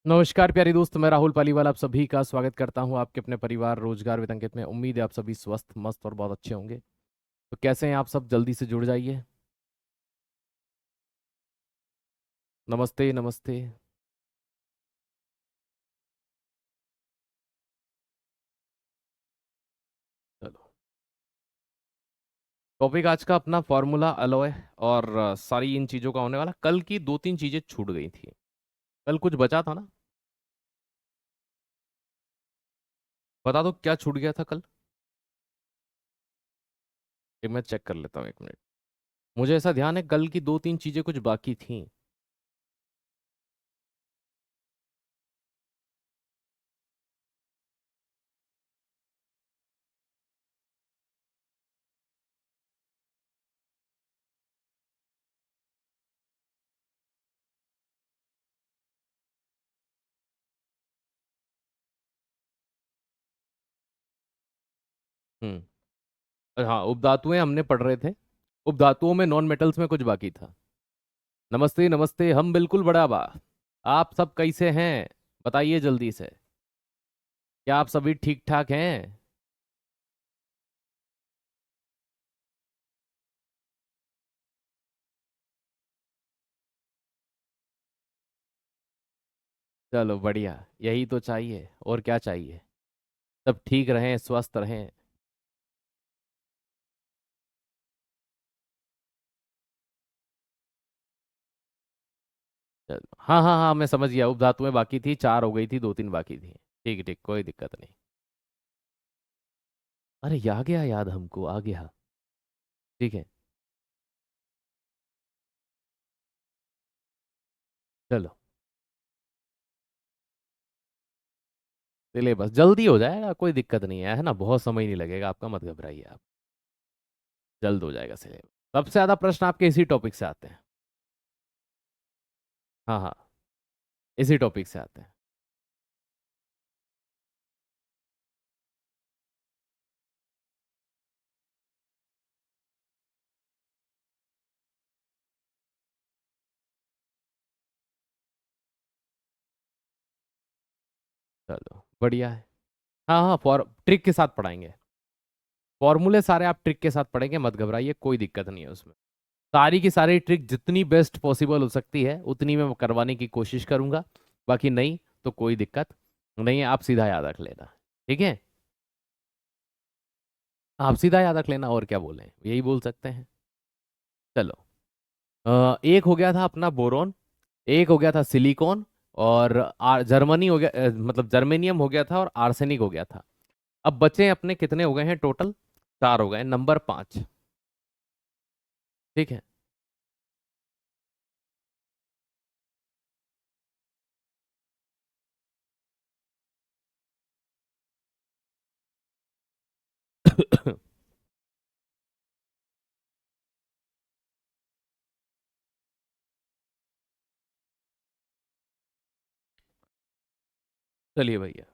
नमस्कार प्यारे दोस्त, मैं राहुल पालीवाल आप सभी का स्वागत करता हूं आपके अपने परिवार रोजगार विद में। उम्मीद है आप सभी स्वस्थ मस्त और बहुत अच्छे होंगे। तो कैसे हैं आप सब? जल्दी से जुड़ जाइए। नमस्ते नमस्ते। चलो, टॉपिक आज का अपना फार्मूला अलॉय और सारी इन चीज़ों का होने वाला। कल की दो तीन चीज़ें छूट गई थी। कल कुछ बचा था ना? बता दो क्या छूट गया था कल। एक मैं चेक कर लेता हूँ, एक मिनट। मुझे ऐसा ध्यान है कल की दो तीन चीज़ें कुछ बाकी थी। हाँ, उपधातुएं हमने पढ़ रहे थे। उपधातुओं में नॉन मेटल्स में कुछ बाकी था। नमस्ते नमस्ते, हम बिल्कुल बड़ा बा। आप सब कैसे हैं? बताइए जल्दी से। क्या आप सभी ठीक ठाक हैं? चलो बढ़िया, यही तो चाहिए और क्या चाहिए। सब ठीक रहें, स्वस्थ रहें। चलो, हाँ हाँ हाँ, मैं समझ गया। उपधातुएं बाकी थी, चार हो गई थी, दो तीन बाकी थी। ठीक ठीक, कोई दिक्कत नहीं। अरे आ गया याद, हमको आ गया। ठीक है। चलो, चलिए बस जल्दी हो जाएगा, कोई दिक्कत नहीं है ना? बहुत समय नहीं लगेगा आपका, मत घबराइए आप। जल्द हो जाएगा सिलेबस। सबसे ज्यादा प्रश्न आपके इसी टॉपिक से आते हैं। हाँ हाँ, इसी टॉपिक से आते हैं। चलो बढ़िया है। हाँ हाँ, फॉर ट्रिक के साथ पढ़ाएंगे। फॉर्मूले सारे आप ट्रिक के साथ पढ़ेंगे, मत घबराइए, कोई दिक्कत नहीं है उसमें। सारी की सारी ट्रिक जितनी बेस्ट पॉसिबल हो सकती है उतनी मैं करवाने की कोशिश करूंगा। बाकी नहीं तो कोई दिक्कत नहीं है, आप सीधा याद रख लेना। ठीक है, आप सीधा याद रख लेना, और क्या बोलें, यही बोल सकते हैं। चलो, एक हो गया था अपना बोरोन, एक हो गया था सिलिकॉन, और जर्मनी हो गया, मतलब जर्मेनियम हो गया था, और आर्सेनिक हो गया था। अब बचे अपने कितने हो गए हैं टोटल? चार हो गए, नंबर पांच। ठीक है। चलिए भैया,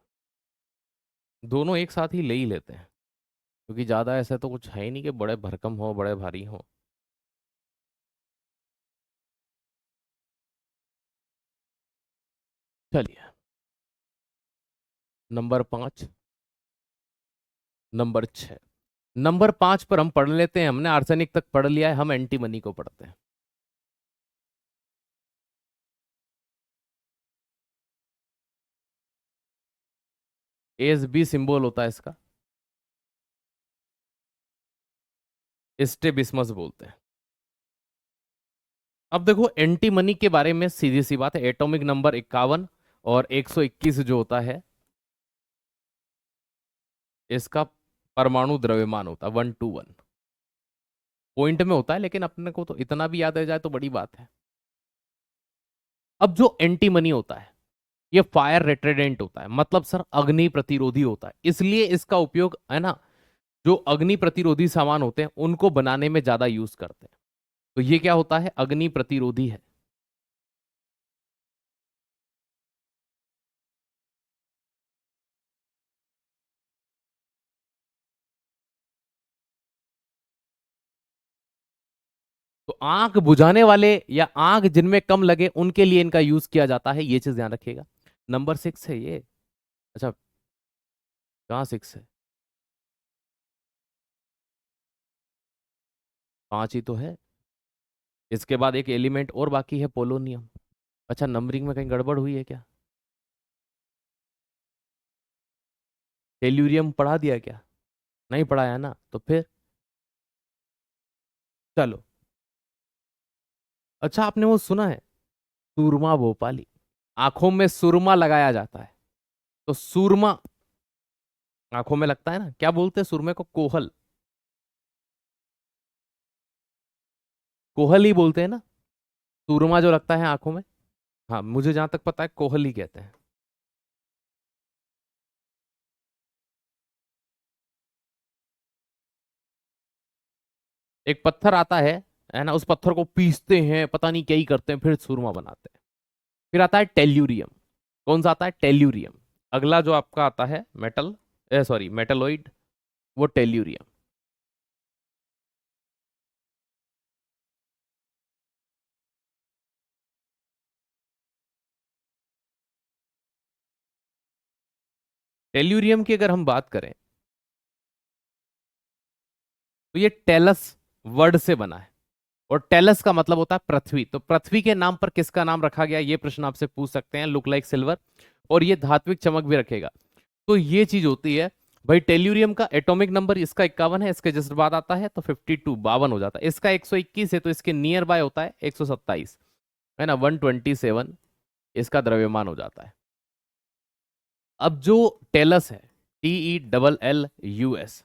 दोनों एक साथ ही ले ही लेते हैं, क्योंकि ज़्यादा ऐसा तो कुछ है ही नहीं कि बड़े भरकम हो, बड़े भारी हो। चलिए, नंबर पाँच, नंबर छः। नंबर पाँच पर हम पढ़ लेते हैं, हमने आर्सेनिक तक पढ़ लिया है, हम एंटीमनी को पढ़ते हैं। एस बी सिंबल होता है इसका, स्टेबिस्मस बोलते हैं। अब देखो, एंटीमनी के बारे में सीधी सी बात है, एटॉमिक नंबर 51 और 121 जो होता है, इसका परमाणु द्रव्यमान होता है 121। पॉइंट में होता है, लेकिन अपने को तो इतना भी याद रह जाए तो बड़ी बात है। अब जो एंटीमनी होता है, ये फायर रेट्रेडेंट होता है, मतलब सर अग्नि प्रतिरोधी होता है, इसलिए इसका उपयोग है ना, जो अग्नि प्रतिरोधी सामान होते हैं उनको बनाने में ज्यादा यूज करते हैं। तो ये क्या होता है? अग्नि प्रतिरोधी है। तो आंख बुझाने वाले या आंख जिनमें कम लगे उनके लिए इनका यूज किया जाता है, ये चीज ध्यान रखिएगा। नंबर 6 है ये। अच्छा, कहाँ 6 है? 5 ही तो है। इसके बाद एक एलिमेंट और बाकी है, पोलोनियम। अच्छा, नंबरिंग में कहीं गड़बड़ हुई है क्या? टेल्यूरियम पढ़ा दिया क्या? नहीं पढ़ाया ना, तो फिर चलो। अच्छा, आपने वो सुना है, सूरमा भोपाली? आंखों में सुरमा लगाया जाता है, तो सूरमा आंखों में लगता है ना, क्या बोलते हैं सुरमे को? कोहल। कोहल ही बोलते हैं ना, सूरमा जो लगता है आंखों में। हाँ, मुझे जहां तक पता है कोहल ही कहते हैं। एक पत्थर आता है ना, उस पत्थर को पीसते हैं, पता नहीं क्या ही करते हैं, फिर सूरमा बनाते हैं। फिर आता है टेल्यूरियम। कौन सा आता है? टेल्यूरियम। अगला जो आपका आता है मेटल, सॉरी मेटलोइड, वो टेल्यूरियम। टेल्यूरियम की अगर हम बात करें, तो ये टेलस वर्ड से बना है, और टेलस का मतलब होता है पृथ्वी। तो पृथ्वी के नाम पर किसका नाम रखा गया, ये प्रश्न आपसे पूछ सकते हैं। लुक लाइक सिल्वर, और ये धात्विक चमक भी रखेगा। तो ये चीज होती है भाई। टेल्यूरियम का एटॉमिक नंबर इसका 51 है, इसके जस्ट बाद आता है तो 52 52 हो जाता है। इसका 121 है, तो इसके नियर बाय होता है 127, है ना, 127 इसका द्रव्यमान हो जाता है। अब जो टेलस है, TELLUS,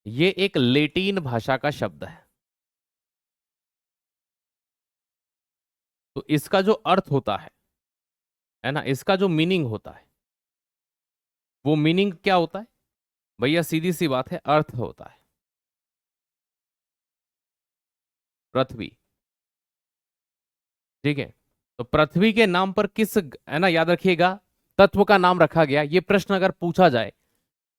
ये एक लेटिन भाषा का शब्द तो इसका जो अर्थ होता है ना, इसका जो मीनिंग होता है, वो मीनिंग क्या होता है भैया? सीधी सी बात है, अर्थ होता है पृथ्वी। ठीक है, तो पृथ्वी के नाम पर किस, है ना, याद रखिएगा, तत्व का नाम रखा गया। ये प्रश्न अगर पूछा जाए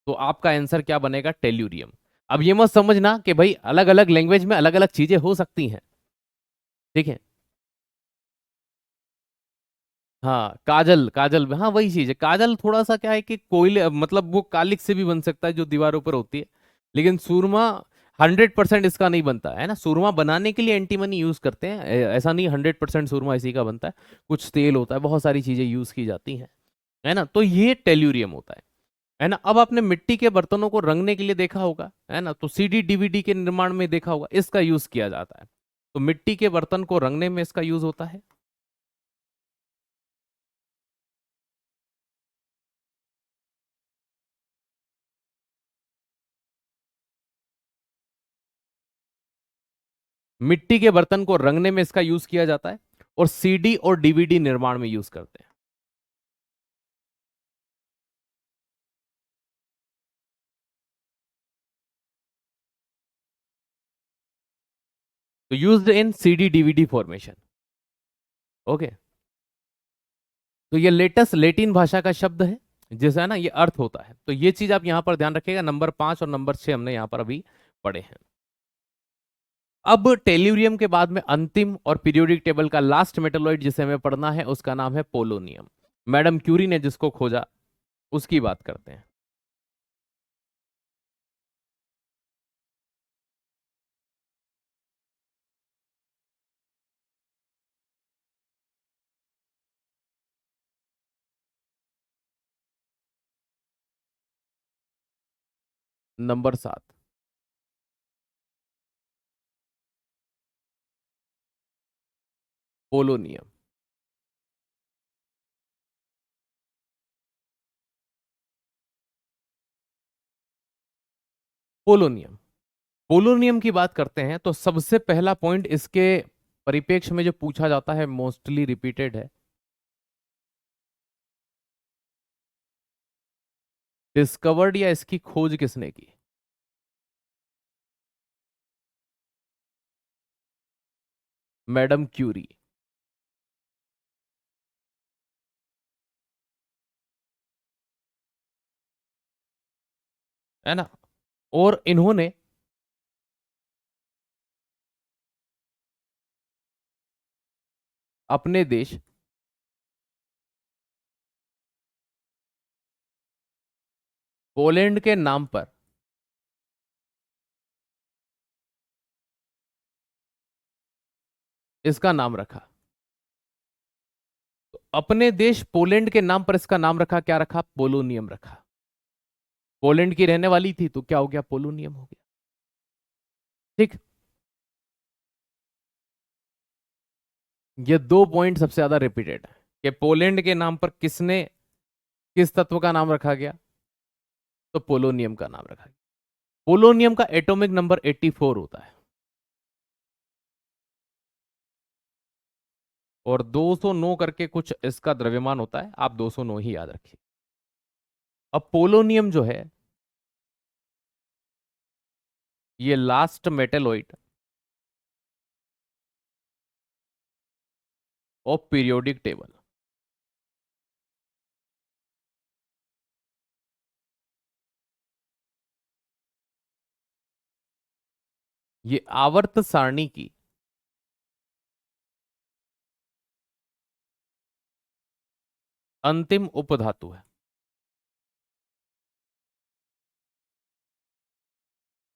तो आपका आंसर क्या बनेगा? टेल्यूरियम। अब ये मत समझना कि भाई अलग अलग लैंग्वेज में अलग अलग चीजें हो सकती हैं। ठीक है, हाँ, काजल, काजल, हाँ वही चीज है। काजल थोड़ा सा क्या है कि कोयले, मतलब वो कालिक से भी बन सकता है जो दीवारों पर होती है, लेकिन सूरमा 100% इसका नहीं बनता है ना। सूरमा बनाने के लिए एंटीमनी यूज करते हैं, ऐसा नहीं 100% सूरमा इसी का बनता है। कुछ तेल होता है, बहुत सारी चीजें यूज की जाती हैं, है ना। तो ये टेल्यूरियम होता है ना। अब आपने मिट्टी के बर्तनों को रंगने के लिए देखा होगा, है ना, तो सीडी डीवीडी के निर्माण में देखा होगा, इसका यूज किया जाता है। तो मिट्टी के बर्तन को रंगने में इसका यूज होता है। मिट्टी के बर्तन को रंगने में इसका यूज किया जाता है, और सीडी और डीवीडी निर्माण में यूज करते हैं। तो used in CD DVD formation. Okay, तो ये लेटेस्ट लेटिन भाषा का शब्द है, जैसा है ना, ये अर्थ होता है। तो ये चीज आप यहां पर ध्यान रखिएगा। नंबर 5 और नंबर 6 हमने यहां पर अभी पढ़े हैं। अब टेल्यूरियम के बाद में अंतिम और पीरियोडिक टेबल का लास्ट मेटलॉइड जिसे हमें पढ़ना है, उसका नाम है पोलोनियम। मैडम क्यूरी ने जिसको खोजा, उसकी बात करते हैं। Number 7, polonium. पोलोनियम, पोलोनियम की बात करते हैं तो सबसे पहला पॉइंट इसके परिप्रेक्ष्य में जो पूछा जाता है, मोस्टली रिपीटेड है, डिस्कवर्ड या इसकी खोज किसने की? मैडम क्यूरी, है ना। और इन्होंने अपने देश पोलैंड के नाम पर इसका नाम रखा। तो अपने देश पोलैंड के नाम पर इसका नाम रखा, क्या रखा? पोलोनियम रखा। पोलैंड की रहने वाली थी तो क्या हो गया? पोलोनियम हो गया। ठीक। ये दो पॉइंट सबसे ज्यादा रिपीटेड है कि पोलैंड के नाम पर किसने, किस तत्व का नाम रखा गया? तो पोलोनियम का नाम रखा गया। पोलोनियम का एटॉमिक नंबर 84 होता है और 209 करके कुछ इसका द्रव्यमान होता है, आप 209 ही याद रखिए। अब पोलोनियम जो है ये last metalloid of periodic table. ये आवर्त सारणी की अंतिम उपधातु है।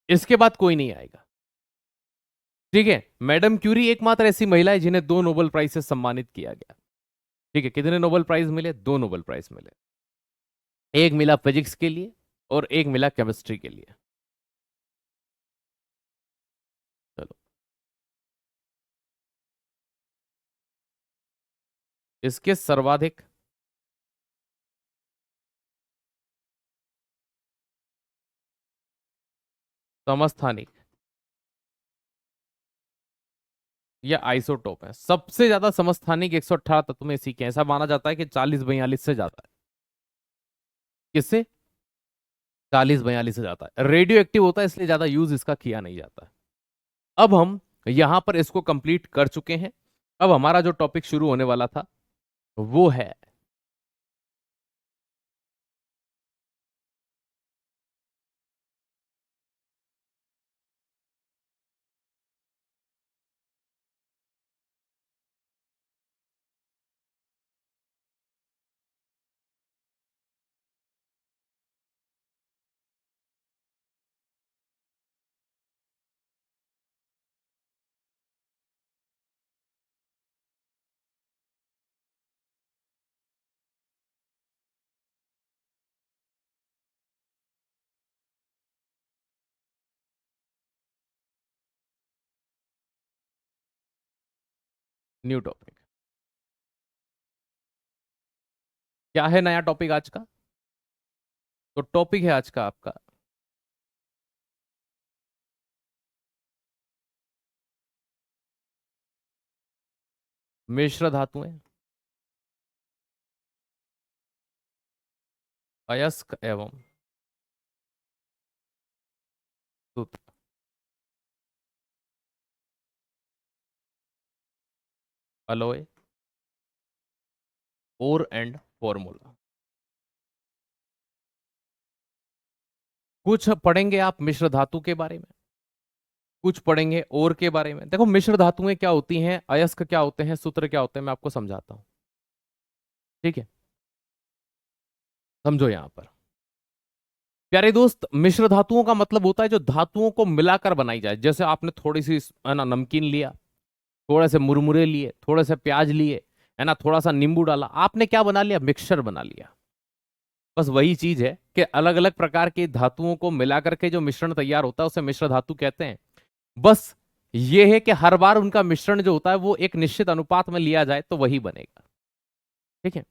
इसके बाद कोई नहीं आएगा। ठीक है, मैडम क्यूरी एकमात्र ऐसी महिला है जिन्हें 2 नोबेल प्राइज से सम्मानित किया गया। ठीक है, कितने नोबेल प्राइज मिले? 2 नोबेल प्राइज मिले। एक मिला फिजिक्स के लिए और एक मिला केमिस्ट्री के लिए। चलो, इसके सर्वाधिक समस्थानिक या आइसोटोप है। सबसे ज्यादा समस्थानिक 118 तत्व में इसी के हैं। ऐसा माना जाता है कि 40-42 से ज्यादा है। किससे? 40-42 से ज्यादा है। रेडियो एक्टिव होता है इसलिए ज्यादा यूज इसका किया नहीं जाता। अब हम यहां पर इसको कंप्लीट कर चुके हैं। अब हमारा जो टॉपिक शुरू होने वाला था वो है न्यू टॉपिक। क्या है नया टॉपिक आज का? तो टॉपिक है आज का आपका मिश्र धातुएं, अयस्क एवं सूत्र। Alloy, ore and formula. कुछ पढ़ेंगे आप मिश्र धातु के बारे में, कुछ पढ़ेंगे और के बारे में। देखो मिश्र धातुएं क्या होती हैं, अयस्क क्या होते हैं, सूत्र क्या होते हैं, मैं आपको समझाता हूं। ठीक है, समझो यहां पर प्यारे दोस्त। मिश्र धातुओं का मतलब होता है जो धातुओं को मिलाकर बनाई जाए। जैसे आपने थोड़ी सी है ना नमकीन लिया, थोड़े से मुरमुरे लिए, थोड़े से प्याज लिए, है ना, थोड़ा सा नींबू डाला, आपने क्या बना लिया? मिक्सचर बना लिया। बस वही चीज है कि अलग अलग प्रकार की धातुओं को मिलाकर के जो मिश्रण तैयार होता है उसे मिश्र धातु कहते हैं। बस ये है कि हर बार उनका मिश्रण जो होता है वो एक निश्चित अनुपात में लिया जाए तो वही बनेगा। ठीक है,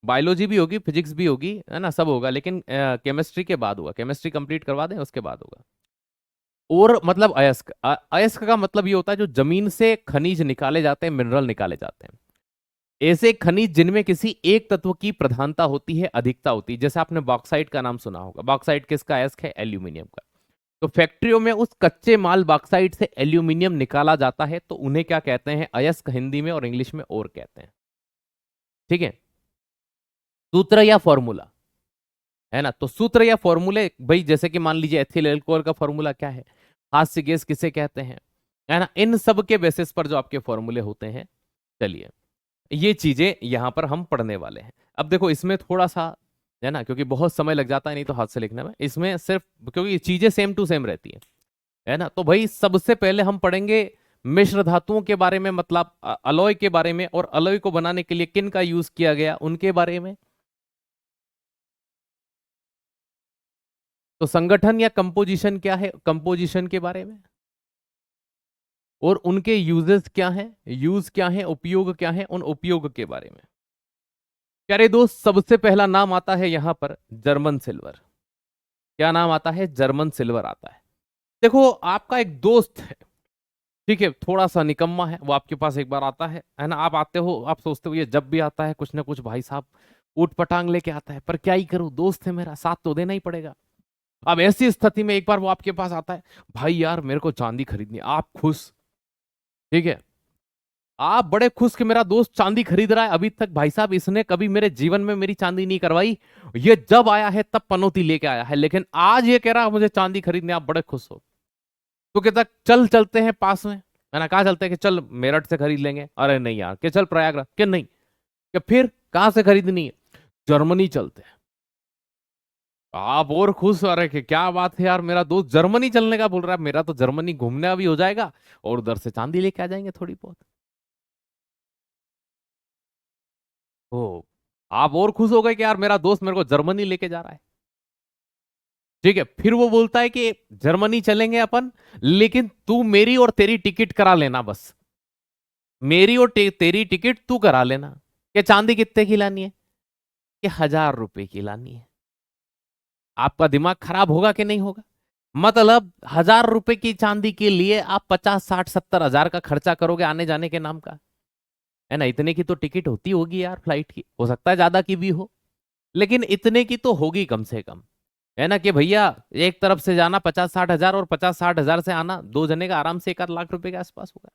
बायोलॉजी भी होगी, फिजिक्स भी होगी, है ना, सब होगा, लेकिन केमिस्ट्री के बाद होगा। केमिस्ट्री कंप्लीट करवा दें उसके बाद होगा। और मतलब अयस्क, अयस्क का मतलब ये होता है जो जमीन से खनिज निकाले जाते हैं, मिनरल निकाले जाते हैं। ऐसे खनिज जिनमें किसी एक तत्व की प्रधानता होती है, अधिकता होती है। जैसे आपने बॉक्साइट का नाम सुना होगा। बॉक्साइट किसका अयस्क है? एल्यूमिनियम का। तो फैक्ट्रियों में उस कच्चे माल बॉक्साइट से एल्यूमिनियम निकाला जाता है तो उन्हें क्या कहते हैं? अयस्क हिंदी में और इंग्लिश में ओर कहते हैं। ठीक है, सूत्र या फॉर्मूला, है ना। तो सूत्र या फॉर्मूले भाई, जैसे कि मान लीजिए एथिल एल्कोहल का फॉर्मूला क्या है, हास्य गैस किसे कहते हैं, है ना, इन सब के बेसिस पर जो आपके फॉर्मूले होते हैं। चलिए, ये चीजें यहां पर हम पढ़ने वाले हैं। अब देखो इसमें थोड़ा सा है ना, क्योंकि बहुत समय लग जाता है नहीं तो हाथ से लिखने में, इसमें सिर्फ क्योंकि चीजें सेम टू सेम रहती है ना। तो भाई सबसे पहले हम पढ़ेंगे मिश्र धातुओं के बारे में, मतलब अलॉय के बारे में, और अलॉय को बनाने के लिए किन का यूज किया गया उनके बारे में। तो संगठन या कंपोजिशन क्या है, कंपोजिशन के बारे में, और उनके यूजेस क्या हैं, यूज क्या है, उपयोग क्या है, उन उपयोग के बारे में। प्यारे दोस्त, सबसे पहला नाम आता है यहां पर जर्मन सिल्वर। क्या नाम आता है? जर्मन सिल्वर आता है। देखो, आपका एक दोस्त है, ठीक है, थोड़ा सा निकम्मा है, वो आपके पास एक बार आता है ना, आप आते हो, आप सोचते हो ये जब भी आता है कुछ ना कुछ भाई साहब ऊट पटांग लेके आता है, पर क्या ही करूं, दोस्त है मेरा, साथ तो देना ही पड़ेगा। अब ऐसी स्थिति में एक बार वो आपके पास आता है, भाई यार मेरे को चांदी खरीदनी है, आप खुश, ठीक है, आप बड़े खुश कि मेरा दोस्त चांदी खरीद रहा है, अभी तक भाई साहब इसने कभी मेरे जीवन में मेरी चांदी नहीं करवाई, ये जब आया है तब पनौती लेके आया है, लेकिन आज ये कह रहा है मुझे चांदी खरीदनी, आप बड़े खुश हो। तो कहता चल चलते हैं पास में, है ना, कहा चलते हैं, कि चल मेरठ से खरीद लेंगे, अरे नहीं यार, कि चल प्रयागराज, कि नहीं, कि फिर कहां से खरीदनी है, जर्मनी चलते हैं। आप और खुश हो रहे कि क्या बात है यार, मेरा दोस्त जर्मनी चलने का बोल रहा है, मेरा तो जर्मनी घूमने भी हो जाएगा और उधर से चांदी लेके आ जाएंगे थोड़ी बहुत। ओ, आप और खुश हो गए कि यार मेरा दोस्त मेरे को जर्मनी लेके जा रहा है, ठीक है। फिर वो बोलता है कि जर्मनी चलेंगे अपन, लेकिन तू मेरी और तेरी टिकट करा लेना बस, मेरी और तेरी टिकट तू करा लेना। कि चांदी कितने की लानी है? कि 1000 रुपए की लानी है। आपका दिमाग खराब होगा कि नहीं होगा? मतलब 1000 रुपए की चांदी के लिए आप 50, 60, 70 हजार का खर्चा करोगे आने जाने के नाम का, है ना। इतने की तो टिकट होती होगी यार फ्लाइट की, हो सकता है ज्यादा की भी हो, लेकिन इतने की तो होगी कम से कम, है ना। कि भैया एक तरफ से जाना 50, 60 हजार और 50, 60 हजार से आना, दो जने का आराम से 1 आध लाख रुपए के आसपास होगा।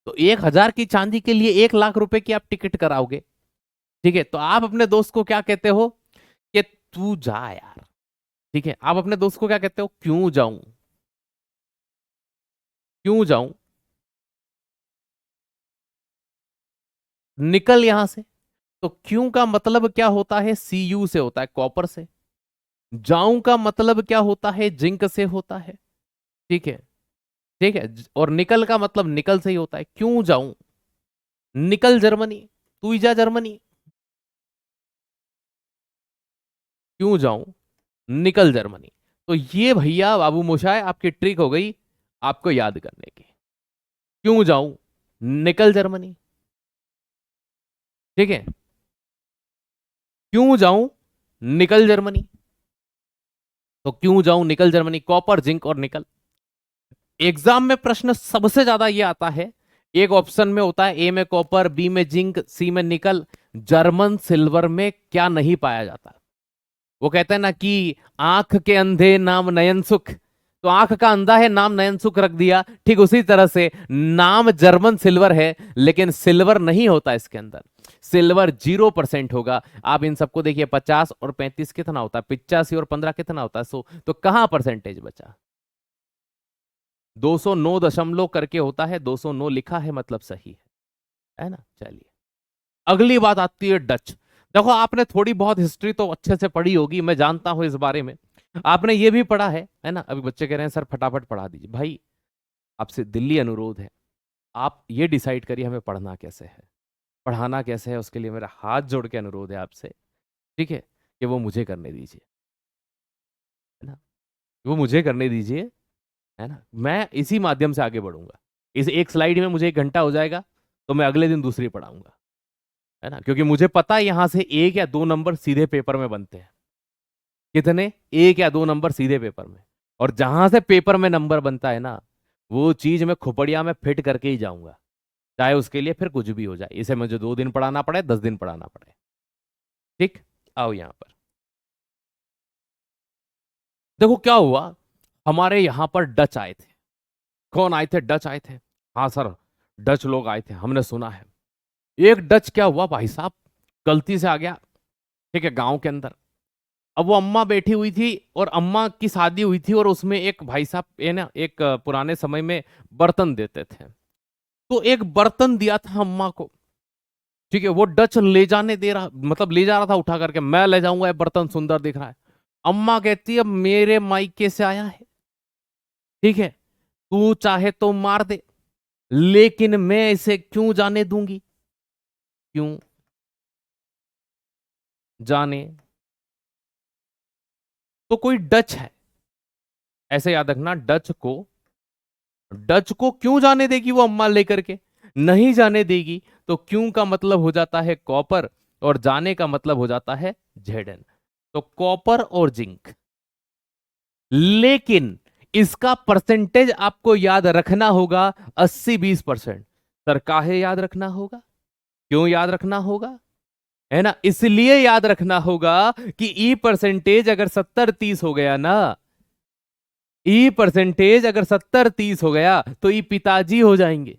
तो 1000 की चांदी के लिए 1 लाख रुपए की आप टिकट कराओगे, ठीक है। तो आप अपने दोस्त को क्या कहते हो? कि तू जा यार, ठीक है। आप अपने दोस्त को क्या कहते हो? क्यों जाऊं, क्यों जाऊं, निकल यहां से। तो क्यों का मतलब क्या होता है? Cu से होता है, कॉपर से। जाऊं का मतलब क्या होता है? जिंक से होता है, ठीक है, ठीक है। और निकल का मतलब निकल से ही होता है। क्यों जाऊं, निकल जर्मनी, तू ही जा जर्मनी, क्यों जाऊं, निकल जर्मनी। तो ये भैया बाबू मोशाय आपकी ट्रिक हो गई आपको याद करने की। क्यों जाऊं, निकल जर्मनी, ठीक है। क्यों जाऊं, निकल जर्मनी। तो क्यों जाऊं, निकल जर्मनी, कॉपर, जिंक और निकल। एग्जाम में प्रश्न सबसे ज्यादा ये आता है, एक ऑप्शन में होता है ए में कॉपर, बी में जिंक, सी में निकल, जर्मन सिल्वर में क्या नहीं पाया जाता। वो कहते हैं ना कि आंख के अंधे नाम नयन सुख, तो आंख का अंधा है नाम नयन सुख रख दिया, ठीक उसी तरह से नाम जर्मन सिल्वर है, लेकिन सिल्वर नहीं होता इसके अंदर, सिल्वर 0% होगा। आप इन सबको देखिए, 50 और 35 कितना होता है, 85 और 15 कितना होता है, 100, तो कहां परसेंटेज बचा? 209 दशमलव करके होता है, 209 लिखा है मतलब सही है ना। चलिए, अगली बात आती है डच। देखो, आपने थोड़ी बहुत हिस्ट्री तो अच्छे से पढ़ी होगी, मैं जानता हूं इस बारे में। आपने ये भी पढ़ा है ना। अभी बच्चे कह रहे हैं सर फटाफट पढ़ा दीजिए, भाई आपसे दिल्ली अनुरोध है, आप ये डिसाइड करिए हमें पढ़ना कैसे है, पढ़ाना कैसे है, उसके लिए मेरा हाथ जोड़ के अनुरोध है आपसे, ठीक है, कि वो मुझे करने दीजिए, है ना, वो मुझे करने दीजिए, है ना। मैं इसी माध्यम से आगे बढ़ूंगा, इस एक स्लाइड में मुझे 1 घंटा हो जाएगा, तो मैं अगले दिन दूसरी पढ़ाऊंगा, है ना, क्योंकि मुझे पता है यहां से 1 या 2 नंबर सीधे पेपर में बनते हैं। कितने? 1 या 2 नंबर सीधे पेपर में। और जहां से पेपर में नंबर बनता है ना, वो चीज मैं खोपड़िया में फिट करके ही जाऊंगा, चाहे उसके लिए फिर कुछ भी हो जाए, इसे मुझे 2 दिन पढ़ाना पड़े, 10 दिन पढ़ाना पड़े, ठीक। आओ यहां पर, देखो क्या हुआ, हमारे यहां पर डच आए थे। कौन आए थे? डच आए थे। हाँ सर, डच लोग आए थे, हमने सुना है। एक डच क्या हुआ भाई साहब, गलती से आ गया, ठीक है, गांव के अंदर। अब वो अम्मा बैठी हुई थी और अम्मा की शादी हुई थी, और उसमें एक भाई साहब ये ना, एक पुराने समय में बर्तन देते थे, तो एक बर्तन दिया था अम्मा को। ठीक है, वो डच ले जाने दे रहा, मतलब ले जा रहा था उठा करके, मैं ले जाऊंगा, ये बर्तन सुंदर दिख रहा है। अम्मा कहती है मेरे मायके से आया है, ठीक है, तू चाहे तो मार दे, लेकिन मैं इसे क्यों जाने दूंगी, क्यों जाने। तो कोई डच है, ऐसे याद रखना, डच को क्यों जाने देगी वो अम्मा लेकर के, नहीं जाने देगी। तो क्यों का मतलब हो जाता है कॉपर, और जाने का मतलब हो जाता है जेडन। तो कॉपर और जिंक। लेकिन इसका परसेंटेज आपको याद रखना होगा 80-20%। सर काहे याद रखना होगा, क्यों याद रखना होगा, है ना, इसलिए याद रखना होगा कि ई परसेंटेज अगर 70-30 हो गया ना, ई परसेंटेज अगर 70-30 हो गया तो ई पिताजी हो जाएंगे,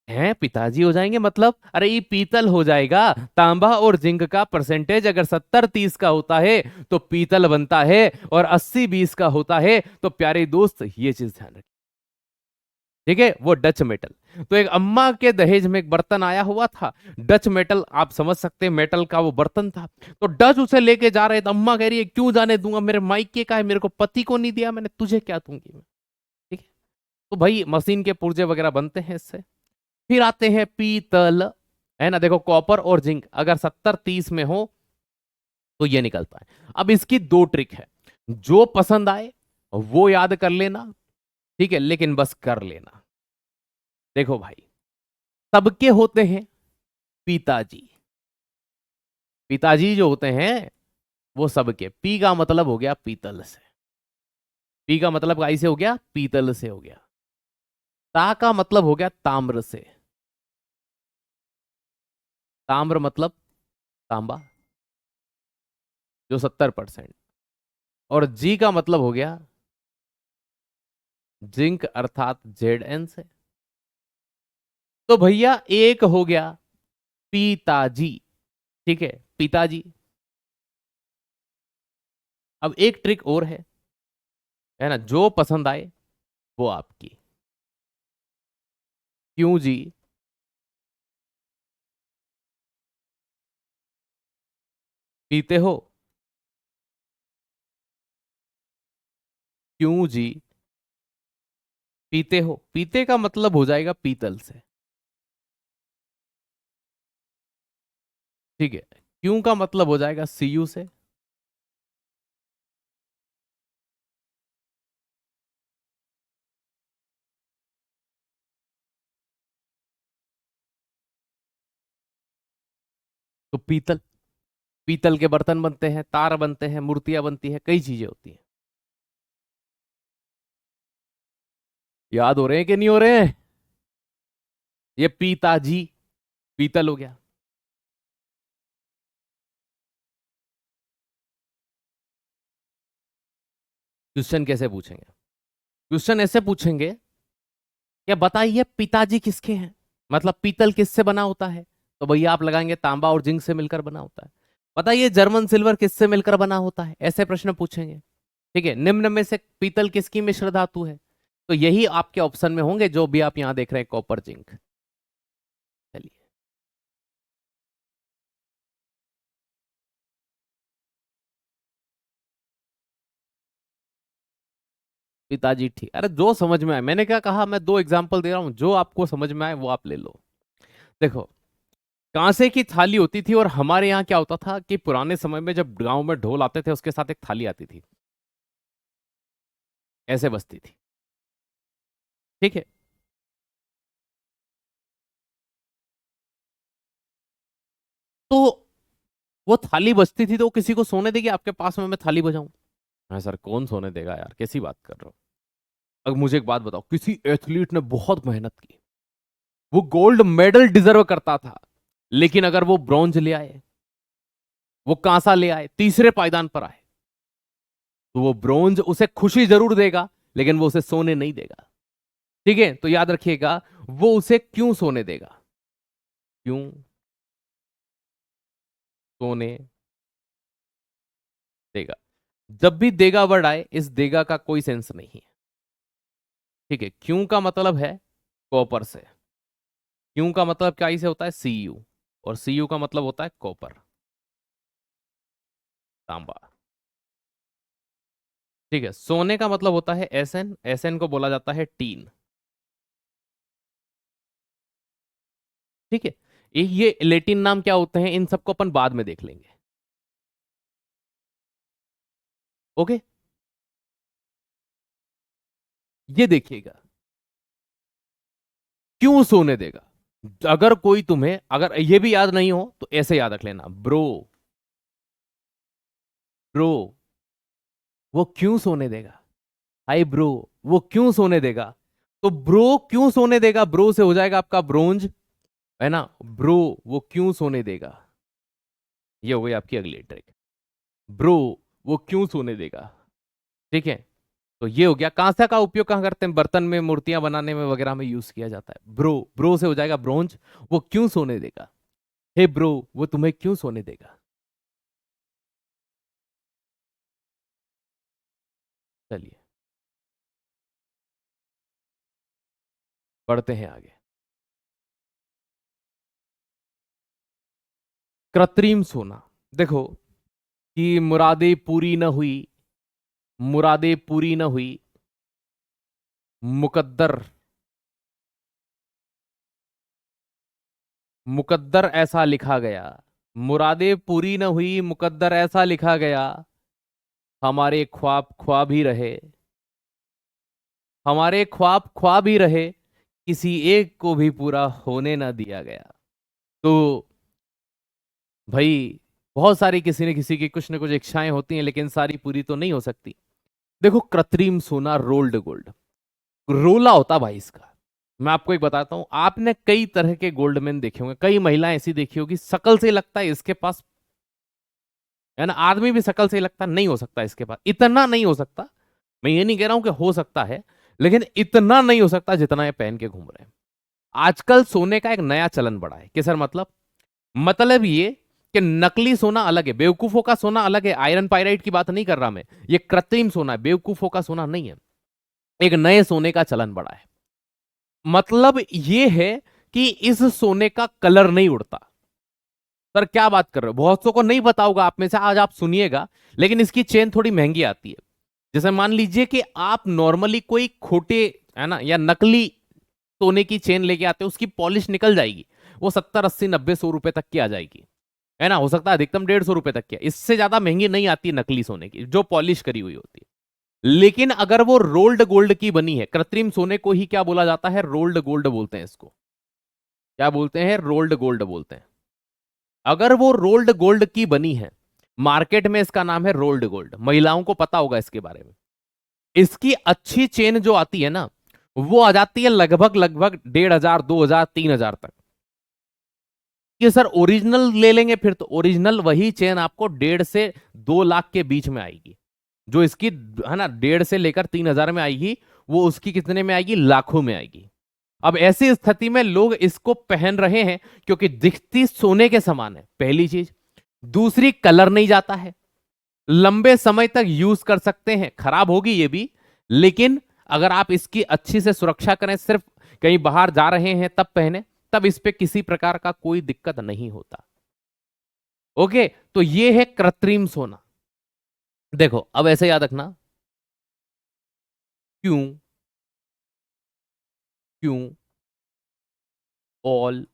हैं पिताजी हो जाएंगे, मतलब अरे ये पीतल हो जाएगा। तांबा और जिंक का परसेंटेज अगर 70-30 का होता है तो पीतल बनता है, और 80-20 का होता है तो प्यारे दोस्त ये चीज ध्यान रखिए, ठीक है, वो डच मेटल। तो एक अम्मा के दहेज में एक बर्तन आया हुआ था, डच मेटल, आप समझ सकते हैं मेटल का वो बर्तन था। तो डच उसे लेके जा रहे थे, अम्मा कह रही है क्यों जाने दूंगा, मेरे मायके का है, मेरे को पति को नहीं दिया मैंने, तुझे क्या दूंगी मैं, ठीक है। तो भाई मशीन के पुर्जे वगैरह बनते हैं इससे। फिर आते हैं पीतल, है ना, देखो कॉपर और जिंक अगर 70-30 में हो तो ये निकलता है। अब इसकी दो ट्रिक है, जो पसंद आए वो याद कर लेना, ठीक है, लेकिन बस कर लेना। देखो भाई, सबके होते हैं पिताजी, पिताजी जो होते हैं वो सबके, पी का मतलब हो गया पीतल से, पी का मतलब काई से हो गया, पीतल से हो गया। ता का मतलब हो गया ताम्र से, ताम्र मतलब तांबा जो 70%, और जी का मतलब हो गया जिंक अर्थात जेड से। तो भैया एक हो गया पिताजी, ठीक है, पिताजी। अब एक ट्रिक और है ना, जो पसंद आए वो आपकी, क्यों जी, पीते हो, क्यों जी, पीते हो, पीते का मतलब हो जाएगा पीतल से, ठीक है, क्यों का मतलब हो जाएगा सीयू से। तो पीतल, पीतल के बर्तन बनते हैं, तार बनते हैं, मूर्तियां बनती हैं, कई चीजें होती हैं। याद हो रहे हैं कि नहीं हो रहे हैं, ये पिताजी पीतल हो गया। क्वेश्चन कैसे पूछेंगे, क्वेश्चन ऐसे पूछेंगे, क्या बताइए पिताजी किसके हैं, मतलब पीतल किससे बना होता है, तो भैया आप लगाएंगे तांबा और जिंक से मिलकर बना होता है। बताइए जर्मन सिल्वर किससे मिलकर बना होता है, ऐसे प्रश्न पूछेंगे, ठीक है। निम्न में से पीतल किसकी मिश्र धातु है, तो यही आपके ऑप्शन में होंगे जो भी आप यहां देख रहे हैं, कॉपर जिंक। चलिए, पिताजी ठीक, अरे जो समझ में आए, मैंने क्या कहा, मैं दो एग्जाम्पल दे रहा हूं, जो आपको समझ में आए वो आप ले लो। देखो, कांसे की थाली होती थी, और हमारे यहाँ क्या होता था कि पुराने समय में जब गांव में ढोल आते थे उसके साथ एक थाली आती थी, ऐसे बजती थी, ठीक है। तो वो थाली बजती थी तो वो किसी को सोने देगी आपके पास में मैं थाली बजाऊं, हाँ सर कौन सोने देगा यार, कैसी बात कर रहे हो। अब मुझे एक बात बताओ, किसी एथलीट ने बहुत मेहनत की, वो गोल्ड मेडल डिजर्व करता था, लेकिन अगर वो ब्रॉन्ज ले आए, वो कांसा ले आए, तीसरे पायदान पर आए, तो वो ब्रॉन्ज उसे खुशी जरूर देगा, लेकिन वो उसे सोने नहीं देगा, ठीक है। तो याद रखिएगा, वो उसे क्यों सोने देगा, क्यों सोने देगा। जब भी देगा वर्ड आए, इस देगा का कोई सेंस नहीं है, ठीक है। क्यों का मतलब है कॉपर से, क्यों का मतलब क्या से होता है सीयू, और Cu का मतलब होता है कॉपर, तांबा। ठीक है, सोने का मतलब होता है Sn, Sn को बोला जाता है टीन। ठीक है, ये लेटिन नाम क्या होते हैं इन सबको अपन बाद में देख लेंगे। ओके, ये देखिएगा, क्यों सोने देगा। अगर कोई तुम्हें, अगर ये भी याद नहीं हो तो ऐसे याद रख लेना, ब्रो, ब्रो वो क्यों सोने देगा। हाय ब्रो, वो क्यों सोने देगा। तो ब्रो क्यों सोने देगा, ब्रो से हो जाएगा आपका ब्रोंज, है ना। ब्रो वो क्यों सोने देगा, ये हो गई आपकी अगली ट्रिक। ब्रो वो क्यों सोने देगा। ठीक है, तो ये हो गया। कांसा का उपयोग कहां करते हैं, बर्तन में, मूर्तियां बनाने में वगैरह में यूज किया जाता है। ब्रो, ब्रो से हो जाएगा ब्रोंज, वो क्यों सोने देगा। हे ब्रो वो तुम्हें क्यों सोने देगा। चलिए बढ़ते हैं आगे। कृत्रिम सोना, देखो कि मुरादें पूरी न हुई, मुरादें पूरी न हुई, मुकद्दर, मुकद्दर ऐसा लिखा गया, मुरादें पूरी न हुई, मुकद्दर ऐसा लिखा गया, हमारे ख्वाब ख्वाब ही रहे, हमारे ख्वाब ख्वाब ही रहे, किसी एक को भी पूरा होने ना दिया गया। तो भाई, बहुत सारी किसी न किसी की कुछ न कुछ इच्छाएं होती हैं, लेकिन सारी पूरी तो नहीं हो सकती। देखो, कृत्रिम सोना, रोल्ड गोल्ड, रोला होता भाई इसका। मैं आपको एक बताता हूं, आपने कई तरह के गोल्डमैन देखे होंगे, कई महिलाएं ऐसी देखी होगी, शकल से लगता है इसके पास, है ना। आदमी भी शकल से लगता नहीं हो सकता इसके पास, इतना नहीं हो सकता। मैं ये नहीं कह रहा हूं कि हो सकता है, लेकिन इतना नहीं हो सकता जितना ये पहन के घूम रहे हैं। आजकल सोने का एक नया चलन बढ़ा है कि सर, मतलब ये कि नकली सोना अलग है, बेवकूफों का सोना अलग है। आयरन पायराइट की बात नहीं कर रहा मैं, ये कृत्रिम सोना है, बेवकूफों का सोना नहीं है। एक नए सोने का चलन बढ़ा है। मतलब ये है कि इस सोने का कलर नहीं उड़ता। सर क्या बात कर रहे हो, बहुत सौ को नहीं पता होगा आप में से, आज आप सुनिएगा। लेकिन इसकी चेन थोड़ी महंगी आती है। जैसे मान लीजिए कि आप नॉर्मली कोई खोटे, है ना, या नकली सोने की चेन लेके आते हो, उसकी पॉलिश निकल जाएगी, वो 70 80 90 100 रुपए तक की आ जाएगी, है ना। हो सकता है अधिकतम 150 रुपए तक की, इससे ज्यादा महंगी नहीं आती नकली सोने की जो पॉलिश करी हुई होती है। लेकिन अगर वो रोल्ड गोल्ड की बनी है, कृत्रिम सोने को ही क्या बोला जाता है, रोल्ड गोल्ड बोलते हैं इसको। क्या बोलते हैं, रोल्ड गोल्ड बोलते हैं। अगर वो रोल्ड गोल्ड की बनी है, मार्केट में इसका नाम है रोल्ड गोल्ड, महिलाओं को पता होगा इसके बारे में। इसकी अच्छी चेन जो आती है ना, वो आ जाती है लगभग लगभग 1,500 2,000 3,000 तक। कि सर ओरिजिनल ले लेंगे फिर, तो ओरिजिनल वही चेन आपको 1.5 से 2 लाख के बीच में आएगी। जो इसकी, है ना, 1.5 से लेकर 3,000 में आएगी, वो उसकी कितने में आएगी, लाखों में आएगी। अब ऐसी स्थिति में लोग इसको पहन रहे हैं क्योंकि दिखती सोने के समान है, पहली चीज। दूसरी, कलर नहीं जाता है, लंबे समय तक यूज कर सकते हैं, खराब होगी ये भी, लेकिन अगर आप इसकी अच्छी से सुरक्षा करें, सिर्फ कहीं बाहर जा रहे हैं तब पहने, तब इस पे किसी प्रकार का कोई दिक्कत नहीं होता। ओके, तो ये है कृत्रिम सोना। देखो अब ऐसे याद रखना, क्यों, क्यों ऑल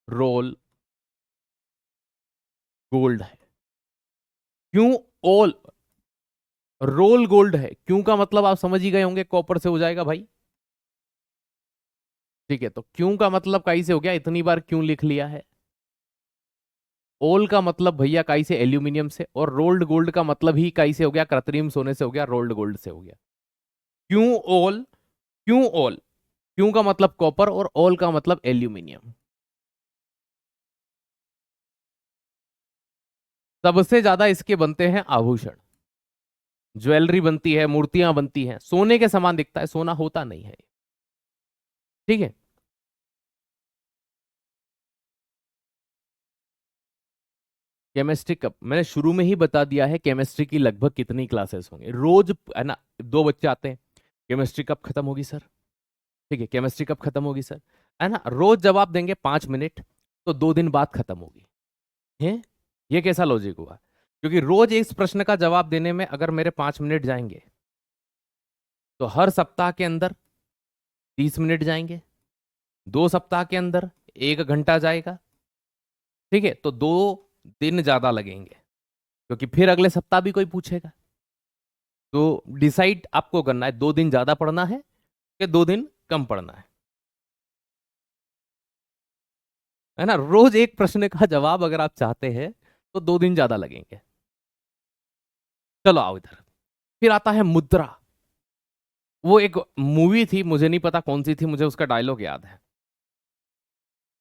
रोल गोल्ड है। क्यों ऑल रोल गोल्ड है, क्यों का मतलब आप समझ ही गए होंगे, कॉपर से हो जाएगा भाई। ठीक है, तो क्यों का मतलब काई से हो गया, इतनी बार क्यों लिख लिया है। ओल का मतलब भैया काई से, एल्यूमिनियम से, और रोल्ड गोल्ड का मतलब ही काई से हो गया, कृत्रिम सोने से हो गया, रोल्ड गोल्ड से हो गया। क्यों ओल, क्यों ओल, क्यों का मतलब कॉपर और ओल का मतलब एल्यूमिनियम। सबसे ज्यादा इसके बनते हैं आभूषण, ज्वेलरी बनती है, मूर्तियां बनती हैं, सोने के समान दिखता है, सोना होता नहीं है। ठीक है, केमिस्ट्री कब, मैंने शुरू में ही बता दिया है केमिस्ट्री की लगभग कितनी क्लासेस होंगे रोज, है ना। 2 बच्चे आते हैं, केमिस्ट्री कब खत्म होगी सर। ठीक है, केमिस्ट्री कब खत्म होगी सर? है ना, रोज जवाब देंगे 5 मिनट तो 2 दिन बाद खत्म होगी है। ये कैसा लॉजिक हुआ? क्योंकि रोज इस प्रश्न का जवाब देने में अगर मेरे 5 मिनट जाएंगे तो हर सप्ताह के अंदर 30 मिनट जाएंगे, 2 सप्ताह के अंदर 1 घंटा जाएगा। ठीक है, तो 2 दिन ज्यादा लगेंगे क्योंकि फिर अगले सप्ताह भी कोई पूछेगा। तो डिसाइड आपको करना है 2 दिन ज्यादा पढ़ना है कि 2 दिन कम पढ़ना है ना। रोज एक प्रश्न का जवाब अगर आप चाहते हैं तो 2 दिन ज्यादा लगेंगे। चलो आओ इधर। फिर आता है मुद्रा। वो एक मूवी थी, मुझे नहीं पता कौन सी थी, मुझे उसका डायलॉग याद है।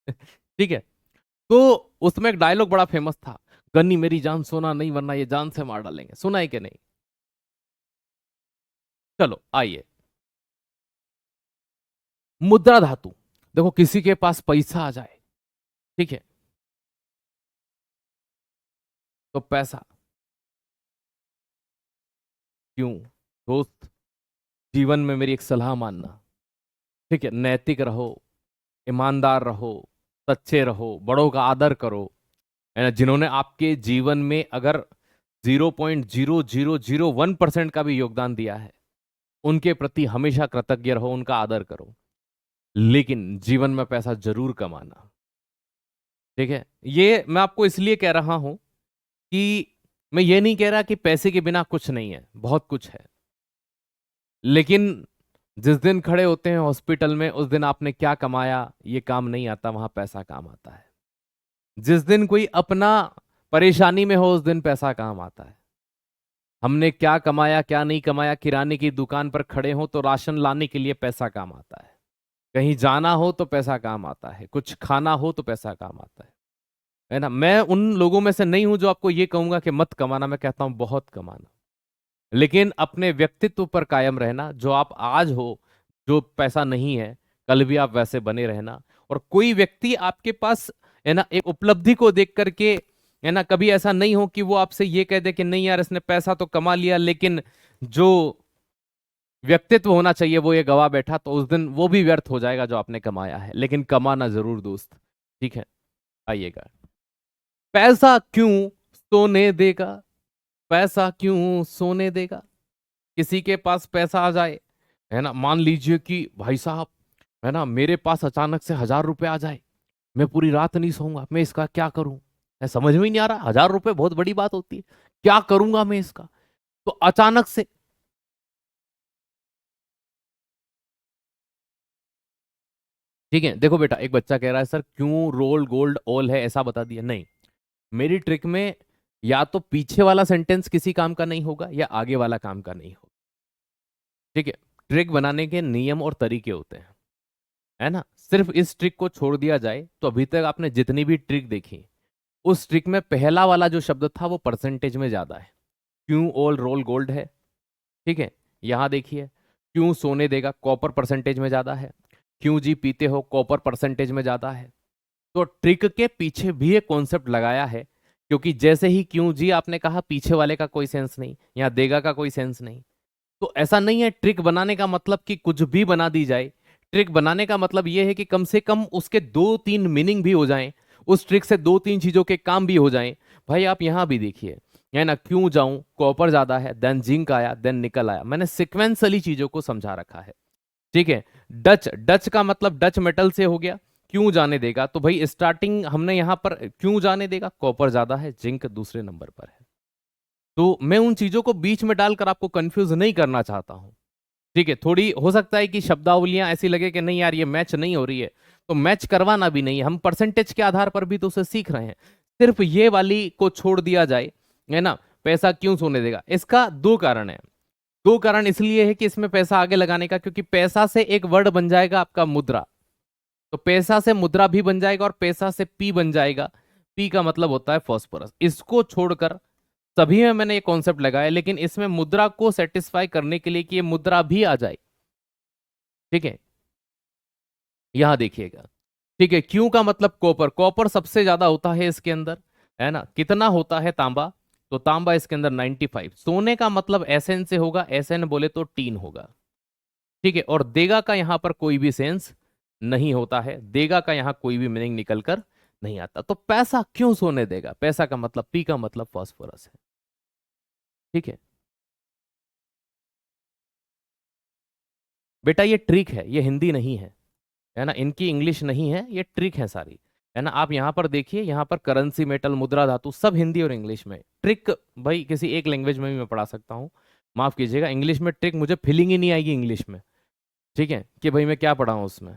ठीक है, तो उसमें एक डायलॉग बड़ा फेमस था, गन्नी मेरी जान सोना नहीं वरना ये जान से मार डालेंगे। सुना है कि नहीं? चलो आइए, मुद्रा धातु। देखो किसी के पास पैसा आ जाए, ठीक है, तो पैसा क्यों? दोस्त, जीवन में मेरी एक सलाह मानना, ठीक है, नैतिक रहो, ईमानदार रहो, सच्चे रहो, बड़ों का आदर करो, है ना। जिन्होंने आपके जीवन में अगर 0.0001% का भी योगदान दिया है उनके प्रति हमेशा कृतज्ञ रहो, उनका आदर करो, लेकिन जीवन में पैसा जरूर कमाना। ठीक है, ये मैं आपको इसलिए कह रहा हूं कि मैं ये नहीं कह रहा कि पैसे के बिना कुछ नहीं है, बहुत कुछ है, लेकिन जिस दिन खड़े होते हैं हॉस्पिटल में उस दिन आपने क्या कमाया ये काम नहीं आता, वहां पैसा काम आता है। जिस दिन कोई अपना परेशानी में हो उस दिन पैसा काम आता है। हमने क्या कमाया क्या नहीं कमाया, किराने की दुकान पर खड़े हो तो राशन लाने के लिए पैसा काम आता है, कहीं जाना हो तो पैसा काम आता है, कुछ खाना हो तो पैसा काम आता है ना। मैं उन लोगों में से नहीं हूं जो आपको ये कहूंगा कि मत कमाना, मैं कहता हूं बहुत कमाना, लेकिन अपने व्यक्तित्व पर कायम रहना। जो आप आज हो, जो पैसा नहीं है, कल भी आप वैसे बने रहना। और कोई व्यक्ति आपके पास, है ना, एक उपलब्धि को देख करके, है ना, कभी ऐसा नहीं हो कि वो आपसे ये कह दे कि नहीं यार इसने पैसा तो कमा लिया लेकिन जो व्यक्तित्व होना चाहिए वो ये गवा बैठा, तो उस दिन वो भी व्यर्थ हो जाएगा जो आपने कमाया है। लेकिन कमाना जरूर दोस्त, ठीक है। आइएगा, पैसा क्यों सोने देगा, पैसा क्यों सोने देगा। किसी के पास पैसा आ जाए, है ना, मान लीजिए कि भाई साहब, है ना, मेरे पास अचानक से 1000 रुपए आ जाए, मैं पूरी रात नहीं सोऊंगा, मैं इसका क्या करूं, है समझ में ही नहीं आ रहा। 1000 रुपए बहुत बड़ी बात होती है, क्या करूंगा मैं इसका। तो अचानक से, ठीक है, देखो बेटा, एक बच्चा कह रहा है सर क्यों रोल गोल्ड ऑल है, ऐसा बता दिया। नहीं, मेरी ट्रिक में या तो पीछे वाला सेंटेंस किसी काम का नहीं होगा या आगे वाला काम का नहीं होगा। ठीक है, ट्रिक बनाने के नियम और तरीके होते हैं, है ना। सिर्फ इस ट्रिक को छोड़ दिया जाए तो अभी तक आपने जितनी भी ट्रिक देखी उस ट्रिक में पहला वाला जो शब्द था वो परसेंटेज में ज्यादा है। क्यों ऑल रोल गोल्ड है, ठीक है। यहां देखिए, क्यों सोने देगा, कॉपर परसेंटेज में ज्यादा है। क्यों जी पीते हो, कॉपर परसेंटेज में ज्यादा है। तो ट्रिक के पीछे भी एक कॉन्सेप्ट लगाया है, क्योंकि जैसे ही क्यों जी आपने कहा, पीछे वाले का कोई सेंस नहीं, यहां देगा का कोई सेंस नहीं। तो ऐसा नहीं है ट्रिक बनाने का मतलब कि कुछ भी बना दी जाए। ट्रिक बनाने का मतलब यह है कि कम से कम उसके 2-3 मीनिंग भी हो जाएं, उस ट्रिक से 2-3 चीजों के काम भी हो जाएं। भाई आप यहां भी देखिए, है ना, क्यों जाऊं, कॉपर ज्यादा है, देन जिंक आया, देन निकल आया। मैंने सिक्वेंसली चीजों को समझा रखा है, ठीक है। डच, डच का मतलब डच मेटल से हो गया, क्यों जाने देगा, तो भाई स्टार्टिंग हमने यहां पर क्यों जाने देगा, कॉपर ज्यादा है, जिंक दूसरे नंबर पर है। तो मैं उन चीजों को बीच में डालकर आपको कंफ्यूज नहीं करना चाहता हूं, ठीक है। थोड़ी हो सकता है कि शब्दावलियां ऐसी लगे कि नहीं यार ये मैच नहीं हो रही है, तो मैच करवाना भी नहीं है, हम परसेंटेज के आधार पर भी तो उसे सीख रहे हैं। सिर्फ ये वाली को छोड़ दिया जाए, है ना, पैसा क्यों सोने देगा, इसका 2 कारण है। 2 कारण इसलिए है कि इसमें पैसा आगे लगाने का, क्योंकि पैसा से एक वर्ड बन जाएगा आपका मुद्रा, तो पैसा से मुद्रा भी बन जाएगा और पैसा से पी बन जाएगा। पी का मतलब होता है फॉस्फोरस। इसको छोड़कर सभी में मैंने ये कॉन्सेप्ट लगाया, लेकिन इसमें मुद्रा को सेटिस्फाई करने के लिए कि ये मुद्रा भी आ जाए, ठीक है। यहां देखिएगा, ठीक है, क्यों का मतलब कॉपर, कॉपर सबसे ज्यादा होता है इसके अंदर, है ना। कितना होता है तांबा, तो तांबा इसके अंदर 95। सोने का मतलब एसएन से होगा, एसएन बोले तो टीन होगा, ठीक है, और देगा का यहां पर कोई भी सेंस नहीं होता है, देगा का यहां कोई भी मीनिंग निकल कर नहीं आता। तो पैसा क्यों सोने देगा, पैसा का मतलब पी का मतलब फास्फोरस है। ठीक है बेटा, ये ट्रिक है, ये हिंदी नहीं है ना, इनकी इंग्लिश नहीं है, ये ट्रिक है सारी, है ना। आप यहां पर देखिए, यहां पर करेंसी, मेटल, मुद्रा, धातु सब हिंदी और इंग्लिश में। ट्रिक भाई किसी एक लैंग्वेज में भी मैं पढ़ा सकता हूँ, माफ कीजिएगा, इंग्लिश में ट्रिक मुझे फीलिंग ही नहीं आएगी इंग्लिश में, ठीक है, कि भाई मैं क्या पढ़ाऊँ उसमें।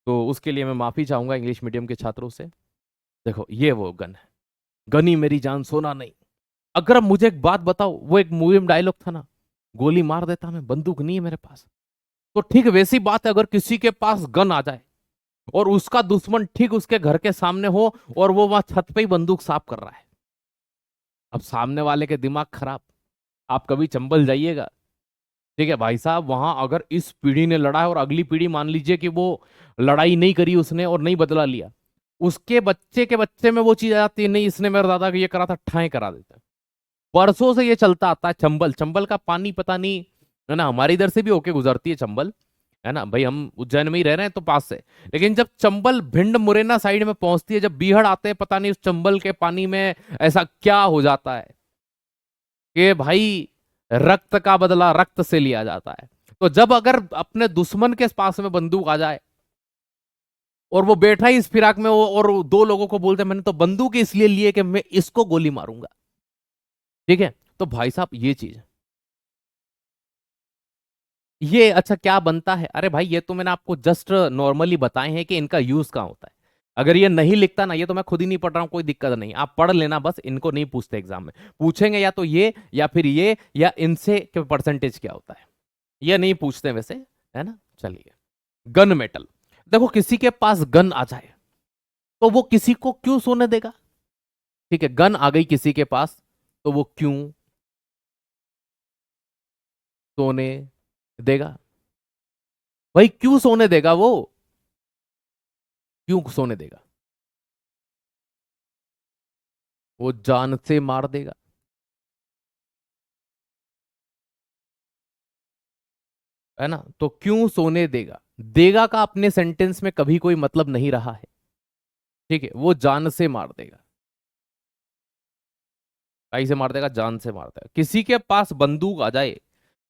तो उसके लिए मैं माफी चाहूंगा इंग्लिश मीडियम के छात्रों से। देखो ये वो गन है, गनी मेरी जान सोना नहीं। अगर अब मुझे एक बात बताओ, वो एक मूवी में डायलॉग था ना, गोली मार देता मैं, बंदूक नहीं है मेरे पास। तो ठीक वैसी बात है, अगर किसी के पास गन आ जाए और उसका दुश्मन ठीक उसके घर के सामने हो और वो वहां छत पे ही बंदूक साफ कर रहा है, अब सामने वाले के दिमाग खराब। आप कभी चंबल जाइएगा, ठीक है भाई साहब, वहां अगर इस पीढ़ी ने लड़ा है और अगली पीढ़ी मान लीजिए कि वो लड़ाई नहीं करी उसने और नहीं बदला लिया, उसके बच्चे के बच्चे में वो चीज आ जाती है, नहीं इसने मेरे दादा को ये करा था, ठाए करा देता है। बरसों से ये चलता आता है। चंबल, चंबल का पानी पता नहीं, है ना, हमारे इधर से भी होके गुजरती है चंबल, है ना भाई, हम उज्जैन में ही रह रहे हैं तो पास से। लेकिन जब चंबल भिंड मुरैना साइड में पहुंचती है, जब बीहड़ आते हैं, पता नहीं उस चंबल के पानी में ऐसा क्या हो जाता है कि भाई रक्त का बदला रक्त से लिया जाता है। तो जब अगर अपने दुश्मन के पास में बंदूक आ जाए और वो बैठा ही इस फिराक में और दो लोगों को बोलते मैंने तो बंदूक इसलिए लिए कि मैं इसको गोली मारूंगा, ठीक है, तो भाई साहब ये चीज, ये अच्छा क्या बनता है, अरे भाई ये तो मैंने आपको जस्ट नॉर्मली बताए हैं कि इनका यूज कहाँ होता है। अगर ये नहीं लिखता ना, ये तो मैं खुद ही नहीं पढ़ रहा हूं, कोई दिक्कत नहीं, आप पढ़ लेना, बस इनको नहीं पूछते एग्जाम में। पूछेंगे या तो ये या फिर ये या इनसे के परसेंटेज क्या होता है, ये नहीं पूछते वैसे, है ना। चलिए, गन मेटल, देखो किसी के पास गन आ जाए तो वो किसी को क्यों सोने देगा। ठीक है, गन आ गई किसी के पास तो वो क्यों सोने देगा, भाई क्यों सोने देगा वो, क्यों सोने देगा, वो जान से मार देगा, है ना। तो क्यों सोने देगा, देगा का अपने सेंटेंस में कभी कोई मतलब नहीं रहा है, ठीक है, वो जान से मार देगा, काई से मार देगा, जान से मार देगा। किसी के पास बंदूक आ जाए,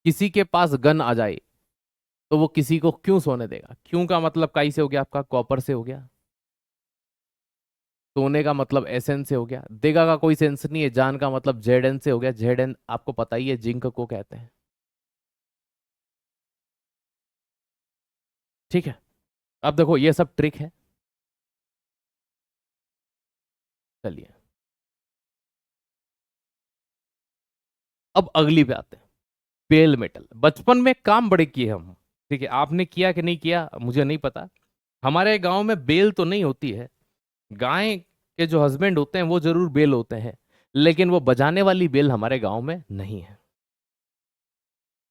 किसी के पास गन आ जाए तो वो किसी को क्यों सोने देगा, क्यों का मतलब काई से हो गया आपका, कॉपर से हो गया, सोने का मतलब एसएन से हो गया, देगा का कोई सेंस नहीं है, जान का मतलब जेड एन से हो गया, जेड एन आपको पता ही है जिंक को कहते हैं, ठीक है। अब देखो ये सब ट्रिक है। चलिए अब अगली पे आते हैं, बेल मेटल। बचपन में काम बड़े किए हम, ठीक है, आपने किया कि नहीं किया मुझे नहीं पता। हमारे गांव में बेल तो नहीं होती है, गाय के जो हस्बैंड होते हैं वो जरूर बेल होते हैं, लेकिन वो बजाने वाली बेल हमारे गांव में नहीं है,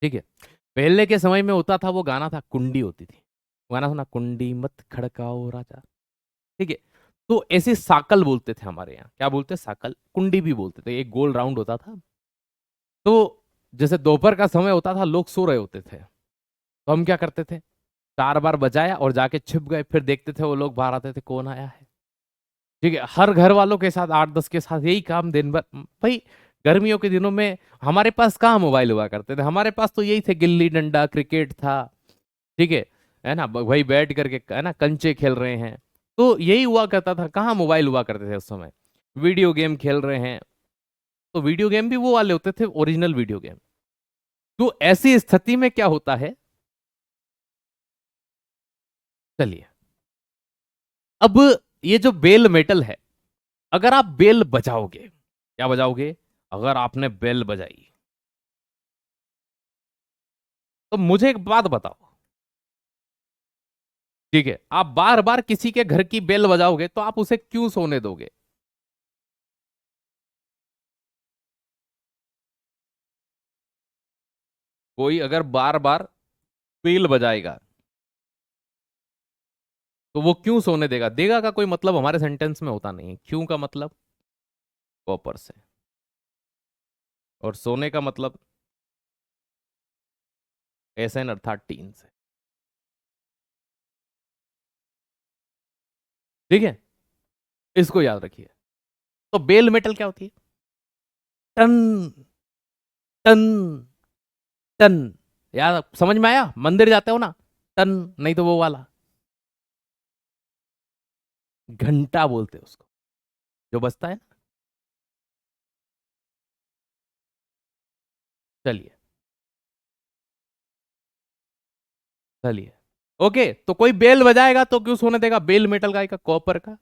ठीक है। पहले के समय में होता था, वो गाना था, कुंडी होती थी, गाना सुना, कुंडी मत खड़काओ राजा, ठीक है। तो ऐसे साकल बोलते थे हमारे यहाँ, क्या बोलते, साकल, कुंडी भी बोलते थे, एक गोल राउंड होता था। तो जैसे दोपहर का समय होता था, लोग सो रहे होते थे, तो हम क्या करते थे, 4 बार बजाया और जाके छिप गए, फिर देखते थे वो लोग बाहर आते थे, कौन आया है, ठीक है। हर घर वालों के साथ 8-10 के साथ यही काम दिन भर भाई। गर्मियों के दिनों में हमारे पास कहाँ मोबाइल हुआ करते थे, हमारे पास तो यही थे, गिल्ली डंडा, क्रिकेट था, ठीक है ना भाई, बैठ करके, है ना, कंचे खेल रहे हैं, तो यही हुआ करता था, कहाँ मोबाइल हुआ करते थे उस समय। वीडियो गेम खेल रहे हैं, तो वीडियो गेम भी वो वाले होते थे, ओरिजिनल वीडियो गेम। तो ऐसी स्थिति में क्या होता है, चलिए, अब ये जो बेल मेटल है, अगर आप बेल बजाओगे, क्या बजाओगे, अगर आपने बेल बजाई, तो मुझे एक बात बताओ, ठीक है, आप बार बार किसी के घर की बेल बजाओगे तो आप उसे क्यों सोने दोगे। कोई अगर बार बार बेल बजाएगा तो वो क्यों सोने देगा, देगा का कोई मतलब हमारे सेंटेंस में होता नहीं है, क्यों का मतलब कॉपर से, और सोने का मतलब SN अर्थात टीन से। ठीक है, इसको याद रखिए। तो बेल मेटल क्या होती है? टन टन टन। याद समझ में आया? मंदिर जाते हो ना, टन, नहीं तो वो वाला घंटा बोलते हैं उसको, जो बजता है ना। चलिए चलिए, ओके, तो कोई बेल बजाएगा तो क्यों सोने देगा? बेल मेटल का कॉपर का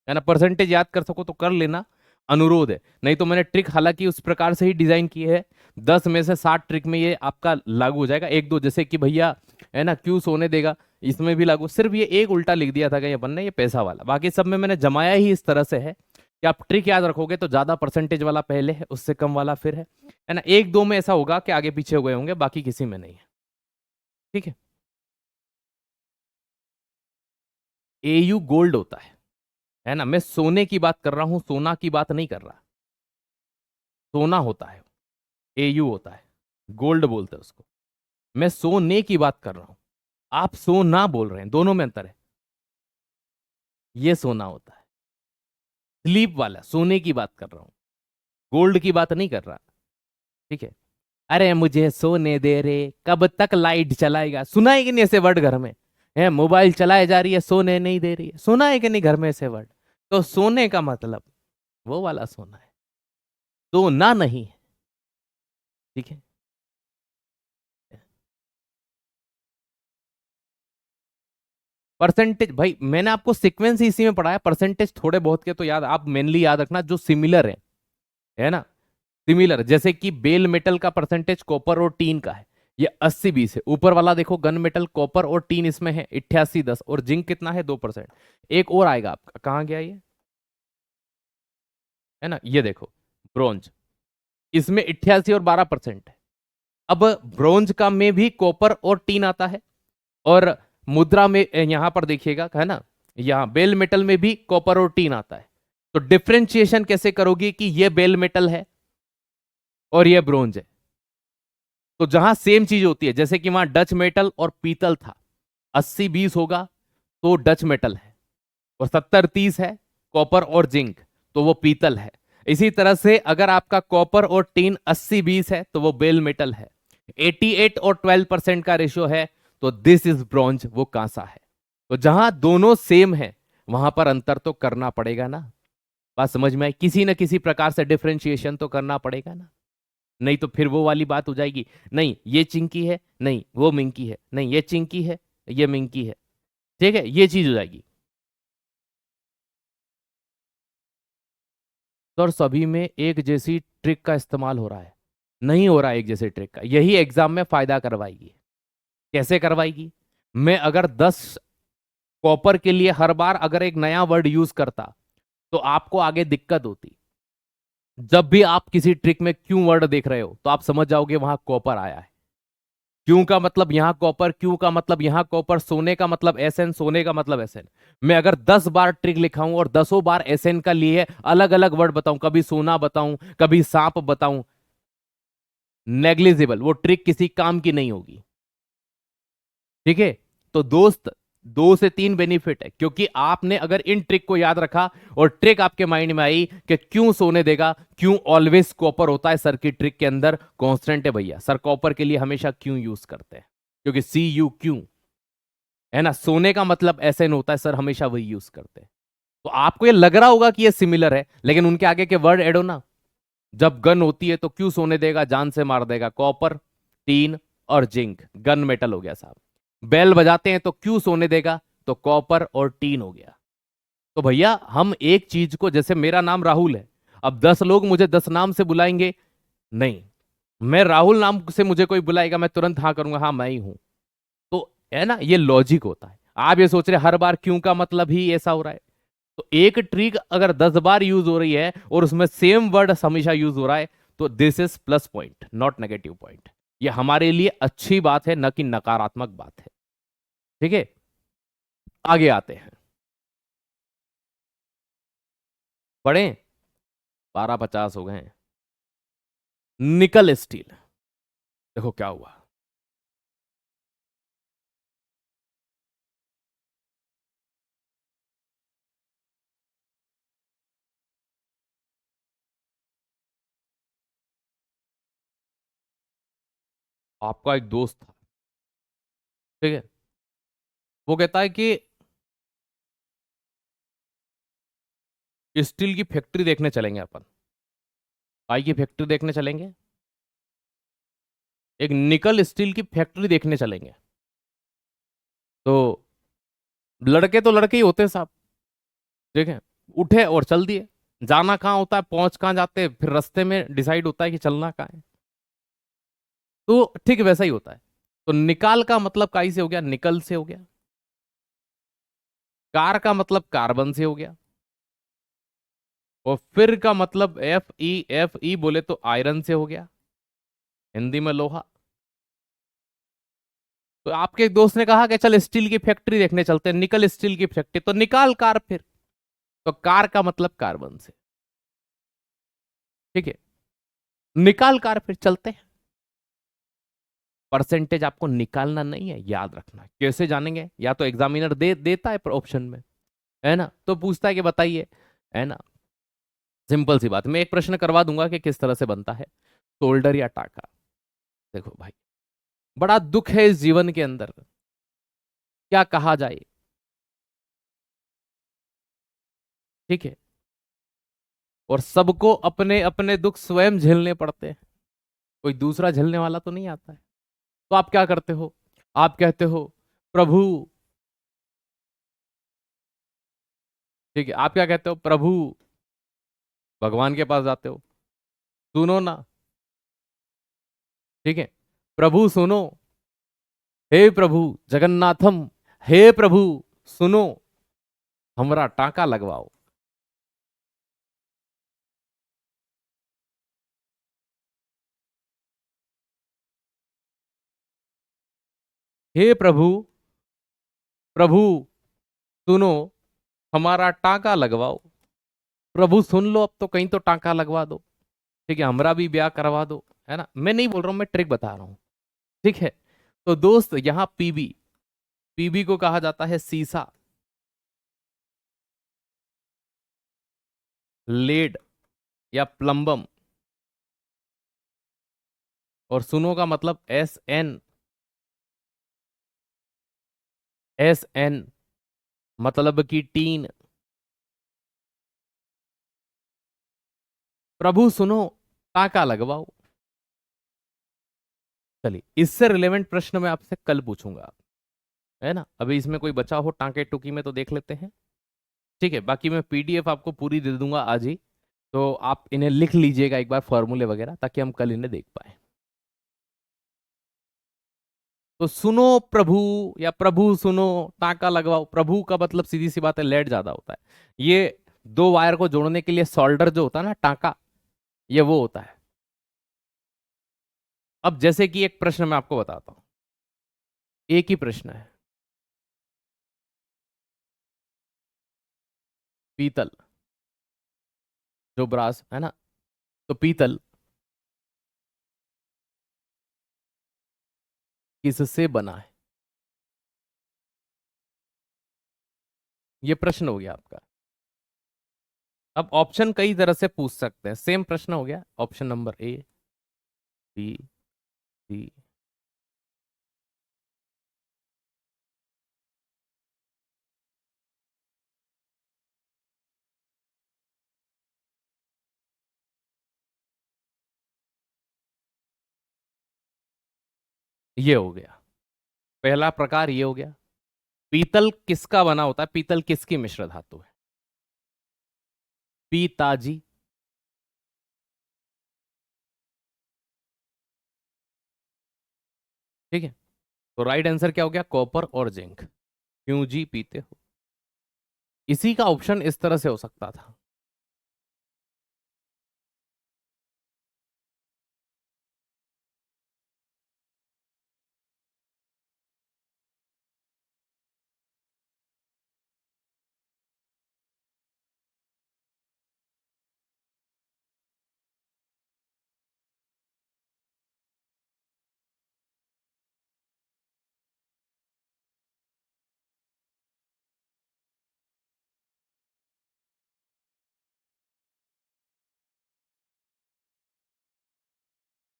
है ना। परसेंटेज याद कर सको तो कर लेना, अनुरोध है। नहीं तो मैंने ट्रिक हालांकि उस प्रकार से ही डिजाइन की है, 10 में से 60 ट्रिक में ये आपका लागू हो जाएगा। एक दो जैसे कि भैया है ना, क्यों सोने देगा, इसमें भी लागू। सिर्फ ये एक उल्टा लिख दिया था कि ये बनना, ये पैसा वाला, बाकी सब में मैंने जमाया ही इस तरह से है कि आप ट्रिक याद रखोगे तो ज्यादा परसेंटेज वाला पहले है, उससे कम वाला फिर है ना। एक दो में ऐसा होगा कि आगे पीछे हो गए होंगे, बाकी किसी में नहीं है। ठीक है। एयू गोल्ड होता है ना। मैं सोने की बात कर रहा हूं, सोना की बात नहीं कर रहा। सोना होता है, एयू होता है, गोल्ड बोलते हैं उसको। मैं सोने की बात कर रहा हूं, आप सोना बोल रहे हैं, दोनों में अंतर है। ये सोना होता है, स्लीप वाला सोने की बात कर रहा हूं, गोल्ड की बात नहीं कर रहा। ठीक है। अरे मुझे सोने दे रे, कब तक लाइट चलाएगा, सुना है कि नहीं ऐसे वर्ड घर में? है मोबाइल चलाए जा रही है, सोने नहीं दे रही है, सुना है कि नहीं घर में ऐसे वर्ड? तो सोने का मतलब वो वाला सोना है, सोना नहीं है। ठीक है। परसेंटेज भाई मैंने आपको सीक्वेंस ही इसी में पढ़ाया, परसेंटेज थोड़े बहुत के तो याद, आप मेनली याद रखना जो सिमिलर है ना। सिमिलर जैसे कि बेल मेटल का परसेंटेज कॉपर और टीन का है, ये 80-20 है। ऊपर वाला देखो गन मेटल, कॉपर और टीन इसमें है 88-10, और जिंक कितना है 2%। एक और आएगा आपका, कहाँ गया ये, है ना, ये देखो ब्रोंज, इसमें 88 और 12% है। अब ब्रोंज का में भी कॉपर और टीन आता है, और मुद्रा में यहां पर देखिएगा है ना, यहां बेल मेटल में भी कॉपर और टीन आता है। तो डिफ्रेंशिएशन कैसे करोगे कि ये बेल मेटल है और ये ब्रोंज है? तो जहां सेम चीज होती है, जैसे कि वहां डच मेटल और पीतल था, 80-20 होगा तो डच मेटल है, और 70-30 है कॉपर और जिंक, तो वो पीतल है। इसी तरह से अगर आपका कॉपर और टीन 80-20 है तो वो बेल मेटल है। 88 और 12% का रेशियो है तो दिस इज ब्रॉन्ज, वो कांसा है। तो जहां दोनों सेम है वहां पर अंतर तो करना पड़ेगा ना। बात समझ में आई? किसी न किसी प्रकार से डिफरेंशिएशन तो करना पड़ेगा ना, नहीं तो फिर वो वाली बात हो जाएगी, नहीं ये चिंकी है, नहीं वो मिंकी है, नहीं ये चिंकी है, ये मिंकी है। ठीक है, ये चीज हो जाएगी। तो और सभी में एक जैसी ट्रिक का इस्तेमाल हो रहा है? नहीं हो रहा है एक जैसे ट्रिक का, यही एग्जाम में फायदा करवाएगी। कैसे करवाएगी? मैं अगर 10 कॉपर के लिए हर बार अगर एक नया वर्ड यूज करता तो आपको आगे दिक्कत होती। जब भी आप किसी ट्रिक में क्यों वर्ड देख रहे हो तो आप समझ जाओगे वहां कॉपर आया है। क्यों का मतलब यहां कॉपर, क्यों का मतलब यहां कॉपर, सोने का मतलब एसएन, सोने का मतलब एसएन। मैं अगर 10 बार ट्रिक लिखाऊं और 10 बार एसएन का लिए अलग अलग वर्ड बताऊं, कभी सोना बताऊं, कभी सांप बताऊं, नेग्लिजिबल, वो ट्रिक किसी काम की नहीं होगी। ठीक है। तो दोस्त, 2 से 3 बेनिफिट है, क्योंकि आपने अगर इन ट्रिक को याद रखा और ट्रिक आपके माइंड में आई कि क्यों सोने देगा, क्यों ऑलवेज कॉपर होता है सर की ट्रिक के अंदर, कांस्टेंट है भैया सर, कॉपर के लिए हमेशा क्यों यूज करते हैं, क्योंकि सी यू क्यों, है ना। सोने का मतलब ऐसे नहीं होता है सर, हमेशा वही यूज करते हैं। तो आपको ये लग रहा होगा कि ये सिमिलर है, लेकिन उनके आगे के वर्ड एड हो ना। जब गन होती है तो क्यों सोने देगा, जान से मार देगा, कॉपर, टीन और जिंक, गन मेटल हो गया साहब। बेल बजाते हैं तो क्यों सोने देगा, तो कॉपर और टीन हो गया। तो भैया हम एक चीज को, जैसे मेरा नाम राहुल है, अब 10 लोग मुझे 10 नाम से बुलाएंगे नहीं, मैं राहुल नाम से मुझे कोई बुलाएगा मैं तुरंत हाँ करूंगा, हाँ मैं ही हूं। तो है ना, ये लॉजिक होता है। आप ये सोच रहे हर बार क्यों का मतलब ही ऐसा हो रहा है, तो एक ट्रिक अगर 10 बार यूज हो रही है और उसमें सेम वर्ड हमेशा यूज हो रहा है, तो this is plus point not negative point. ये हमारे लिए अच्छी बात है, न कि नकारात्मक बात है। ठीक है, आगे आते हैं, पढ़ें। 12:50 हो गए हैं। निकल स्टील, देखो क्या हुआ। आपका एक दोस्त था, ठीक है, वो कहता है कि स्टील की फैक्ट्री देखने चलेंगे अपन, पाई की फैक्ट्री देखने चलेंगे, एक निकल स्टील की फैक्ट्री देखने चलेंगे। तो लड़के तो लड़के ही होते हैं साहब, ठीक है, उठे और चल दिए। जाना कहाँ होता है, पहुंच कहाँ जाते हैं, फिर रास्ते में डिसाइड होता है कि चलना कहाँ है। तो ठीक वैसा ही होता है। तो निकाल का मतलब काई से हो गया, निकल से हो गया। कार का मतलब कार्बन से हो गया। और फिर का मतलब एफ ई बोले तो आयरन से हो गया, हिंदी में लोहा। तो आपके एक दोस्त ने कहा कि चल स्टील की फैक्ट्री देखने चलते हैं, निकल स्टील की फैक्ट्री, तो निकाल कार फिर। तो कार का मतलब कार्बन से, ठीक है, निकाल कार फिर चलते हैं। परसेंटेज आपको निकालना नहीं है, याद रखना। कैसे जानेंगे, या तो एग्जामिनर देता है ऑप्शन में, है ना, तो पूछता है कि बताइए, है ना, सिंपल सी बात। मैं एक प्रश्न करवा दूंगा कि किस तरह से बनता है, शोल्डर या टाका। देखो भाई, बड़ा दुख है इस जीवन के अंदर, क्या कहा जाए, ठीक है, और सबको अपने अपने दुख स्वयं झेलने पड़ते हैं, कोई दूसरा झेलने वाला तो नहीं आता है। तो आप क्या करते हो, आप कहते हो प्रभु, ठीक है, आप क्या कहते हो, प्रभु, भगवान के पास जाते हो, सुनो ना, ठीक है, प्रभु सुनो, हे प्रभु जगन्नाथम, हे प्रभु सुनो, हमरा टाका लगवाओ। हे प्रभु, प्रभु सुनो, हमारा टाका लगवाओ। प्रभु सुन लो, अब तो कहीं तो टाका लगवा दो, ठीक है, हमरा भी ब्याह करवा दो, है ना। मैं नहीं बोल रहा हूं, मैं ट्रिक बता रहा हूं, ठीक है। तो दोस्त यहां पीबी, पीबी को कहा जाता है सीसा, लेड या प्लम्बम। और सुनो का मतलब एस एन, एस एन मतलब की टीन। प्रभु सुनो, टाका लगवाओ। चलिए, इससे रिलेवेंट प्रश्न मैं आपसे कल पूछूंगा, है ना। अभी इसमें कोई बचा हो टांके टुकी में तो देख लेते हैं, ठीक है। बाकी मैं पीडीएफ आपको पूरी दे दूंगा आज ही, तो आप इन्हें लिख लीजिएगा एक बार, फॉर्मूले वगैरह, ताकि हम कल इन्हें देख पाए। तो सुनो प्रभु या प्रभु सुनो, टांका लगवाओ, प्रभु का मतलब सीधी सी बात है लेड ज्यादा होता है। ये दो वायर को जोड़ने के लिए सोल्डर जो होता है ना, टांका, ये वो होता है। अब जैसे कि एक प्रश्न मैं आपको बताता हूं, एक ही प्रश्न है, पीतल, जो ब्रास है ना, तो पीतल किससे बना है, ये प्रश्न हो गया आपका। अब ऑप्शन कई तरह से पूछ सकते हैं, सेम प्रश्न हो गया, ऑप्शन नंबर ए, बी, सी। ये हो गया, पहला प्रकार ये हो गया। पीतल किसका बना होता है, पीतल किसकी मिश्र धातु है, पीताजी, ठीक है। तो राइट आंसर क्या हो गया, कॉपर और जिंक। क्यों जी पीते हो, इसी का ऑप्शन इस तरह से हो सकता था।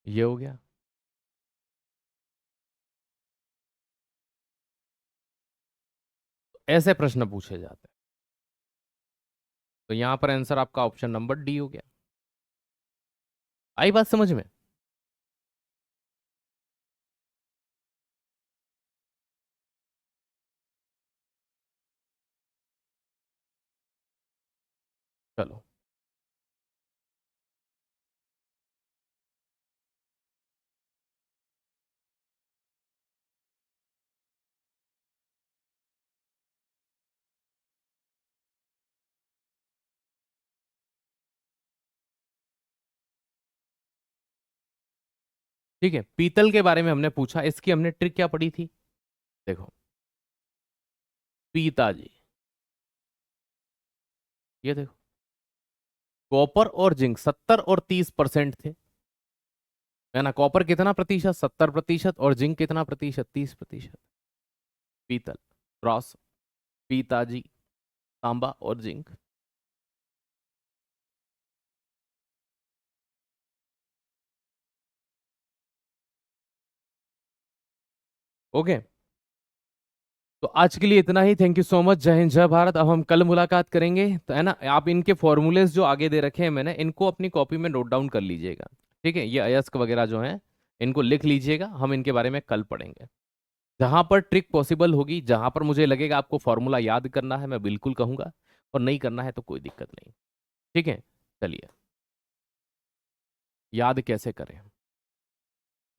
ये हो गया, ऐसे प्रश्न पूछे जाते हैं। तो यहां पर आंसर आपका ऑप्शन नंबर डी हो गया। आई बात समझ में? चलो। ठीक है, पीतल के बारे में हमने पूछा, इसकी हमने ट्रिक क्या पढ़ी थी? देखो, पिताजी, ये देखो, कॉपर और जिंक 70 और 30% थे, है ना? कॉपर कितना प्रतिशत? 70%। और जिंक कितना प्रतिशत? 30%। पीतल क्रॉस पिताजी, तांबा और जिंक। ओके, तो आज के लिए इतना ही। Thank you so much. जय हिंद, जय भारत। अब हम कल मुलाकात करेंगे, तो है ना, आप इनके फॉर्मूलेस जो आगे दे रखे हैं मैंने, इनको अपनी कॉपी में नोट डाउन कर लीजिएगा। ठीक है, ये अयस्क वगैरह जो हैं, इनको लिख लीजिएगा, हम इनके बारे में कल पढ़ेंगे। जहां पर ट्रिक पॉसिबल होगी, जहां पर मुझे लगेगा आपको फॉर्मूला याद करना है, मैं बिल्कुल कहूंगा, और नहीं करना है तो कोई दिक्कत नहीं। ठीक है, चलिए। याद कैसे करें?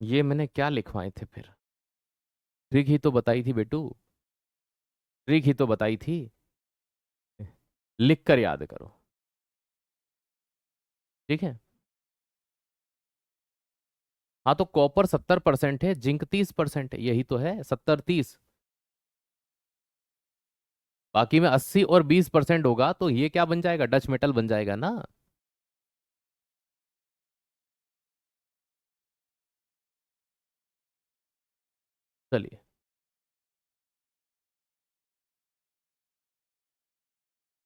ये मैंने क्या लिखवाए थे फिर? ट्रिक ही तो बताई थी बेटू, ट्रिक ही तो बताई थी। लिख कर याद करो। ठीक है। हाँ, तो कॉपर 70% है, जिंक 30% है, यही तो है, 70-30। बाकी में 80 और 20% होगा, तो ये क्या बन जाएगा? डच मेटल बन जाएगा ना। चलिए।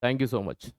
Thank you so much.